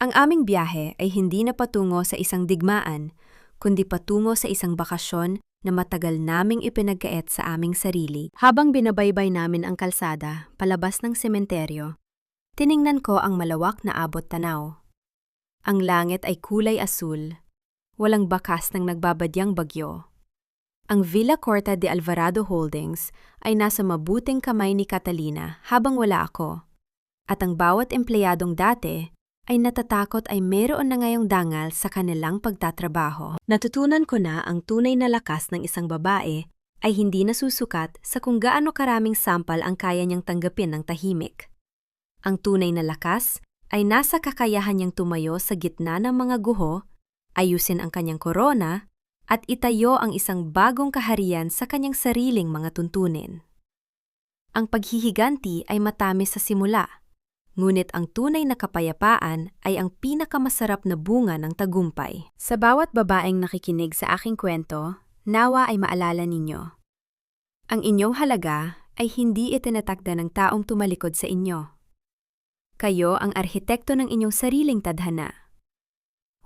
Ang aming biyahe ay hindi na patungo sa isang digmaan, kundi patungo sa isang bakasyon na matagal naming ipinagkait sa aming sarili. Habang binabaybay namin ang kalsada palabas ng sementeryo, tiningnan ko ang malawak na abot tanaw. Ang langit ay kulay asul, walang bakas ng nagbabadyang bagyo. Ang Villa Corta de Alvarado Holdings ay nasa mabuting kamay ni Catalina habang wala ako, at ang bawat empleyadong dati ay natatakot ay meron na ngayong dangal sa kanilang pagtatrabaho. Natutunan ko na ang tunay na lakas ng isang babae ay hindi nasusukat sa kung gaano karaming sampal ang kaya niyang tanggapin ng tahimik. Ang tunay na lakas ay nasa kakayahan niyang tumayo sa gitna ng mga guho, ayusin ang kanyang korona, at itayo ang isang bagong kaharian sa kanyang sariling mga tuntunin. Ang paghihiganti ay matamis sa simula, ngunit ang tunay na kapayapaan ay ang pinakamasarap na bunga ng tagumpay. Sa bawat babaeng nakikinig sa aking kwento, nawa ay maalala ninyo. Ang inyong halaga ay hindi itinatakda ng taong tumalikod sa inyo. Kayo ang arhitekto ng inyong sariling tadhana.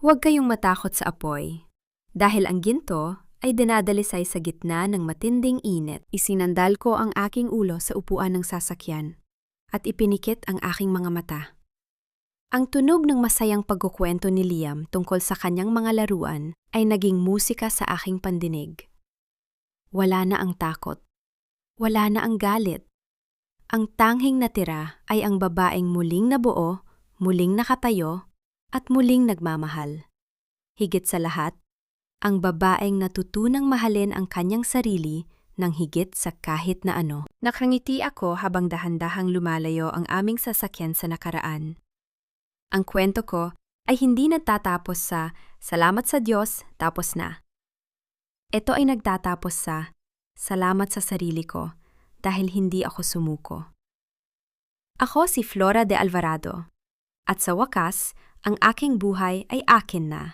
Huwag kayong matakot sa apoy, dahil ang ginto ay dinadalisay sa gitna ng matinding init. Isinandal ko ang aking ulo sa upuan ng sasakyan at ipinikit ang aking mga mata. Ang tunog ng masayang pagkukwento ni Liam tungkol sa kanyang mga laruan ay naging musika sa aking pandinig. Wala na ang takot. Wala na ang galit. Ang tanghing natira ay ang babaeng muling nabuo, muling nakatayo, at muling nagmamahal. Higit sa lahat, ang babaeng natutunang mahalin ang kanyang sarili ng higit sa kahit na ano. Nakangiti ako habang dahan-dahang lumalayo ang aming sasakyan sa nakaraan. Ang kwento ko ay hindi nagtatapos sa "Salamat sa Diyos, tapos na." Ito ay nagtatapos sa "Salamat sa sarili ko." Dahil hindi ako sumuko. Ako si Flora de Alvarado, at sa wakas, ang aking buhay ay akin na.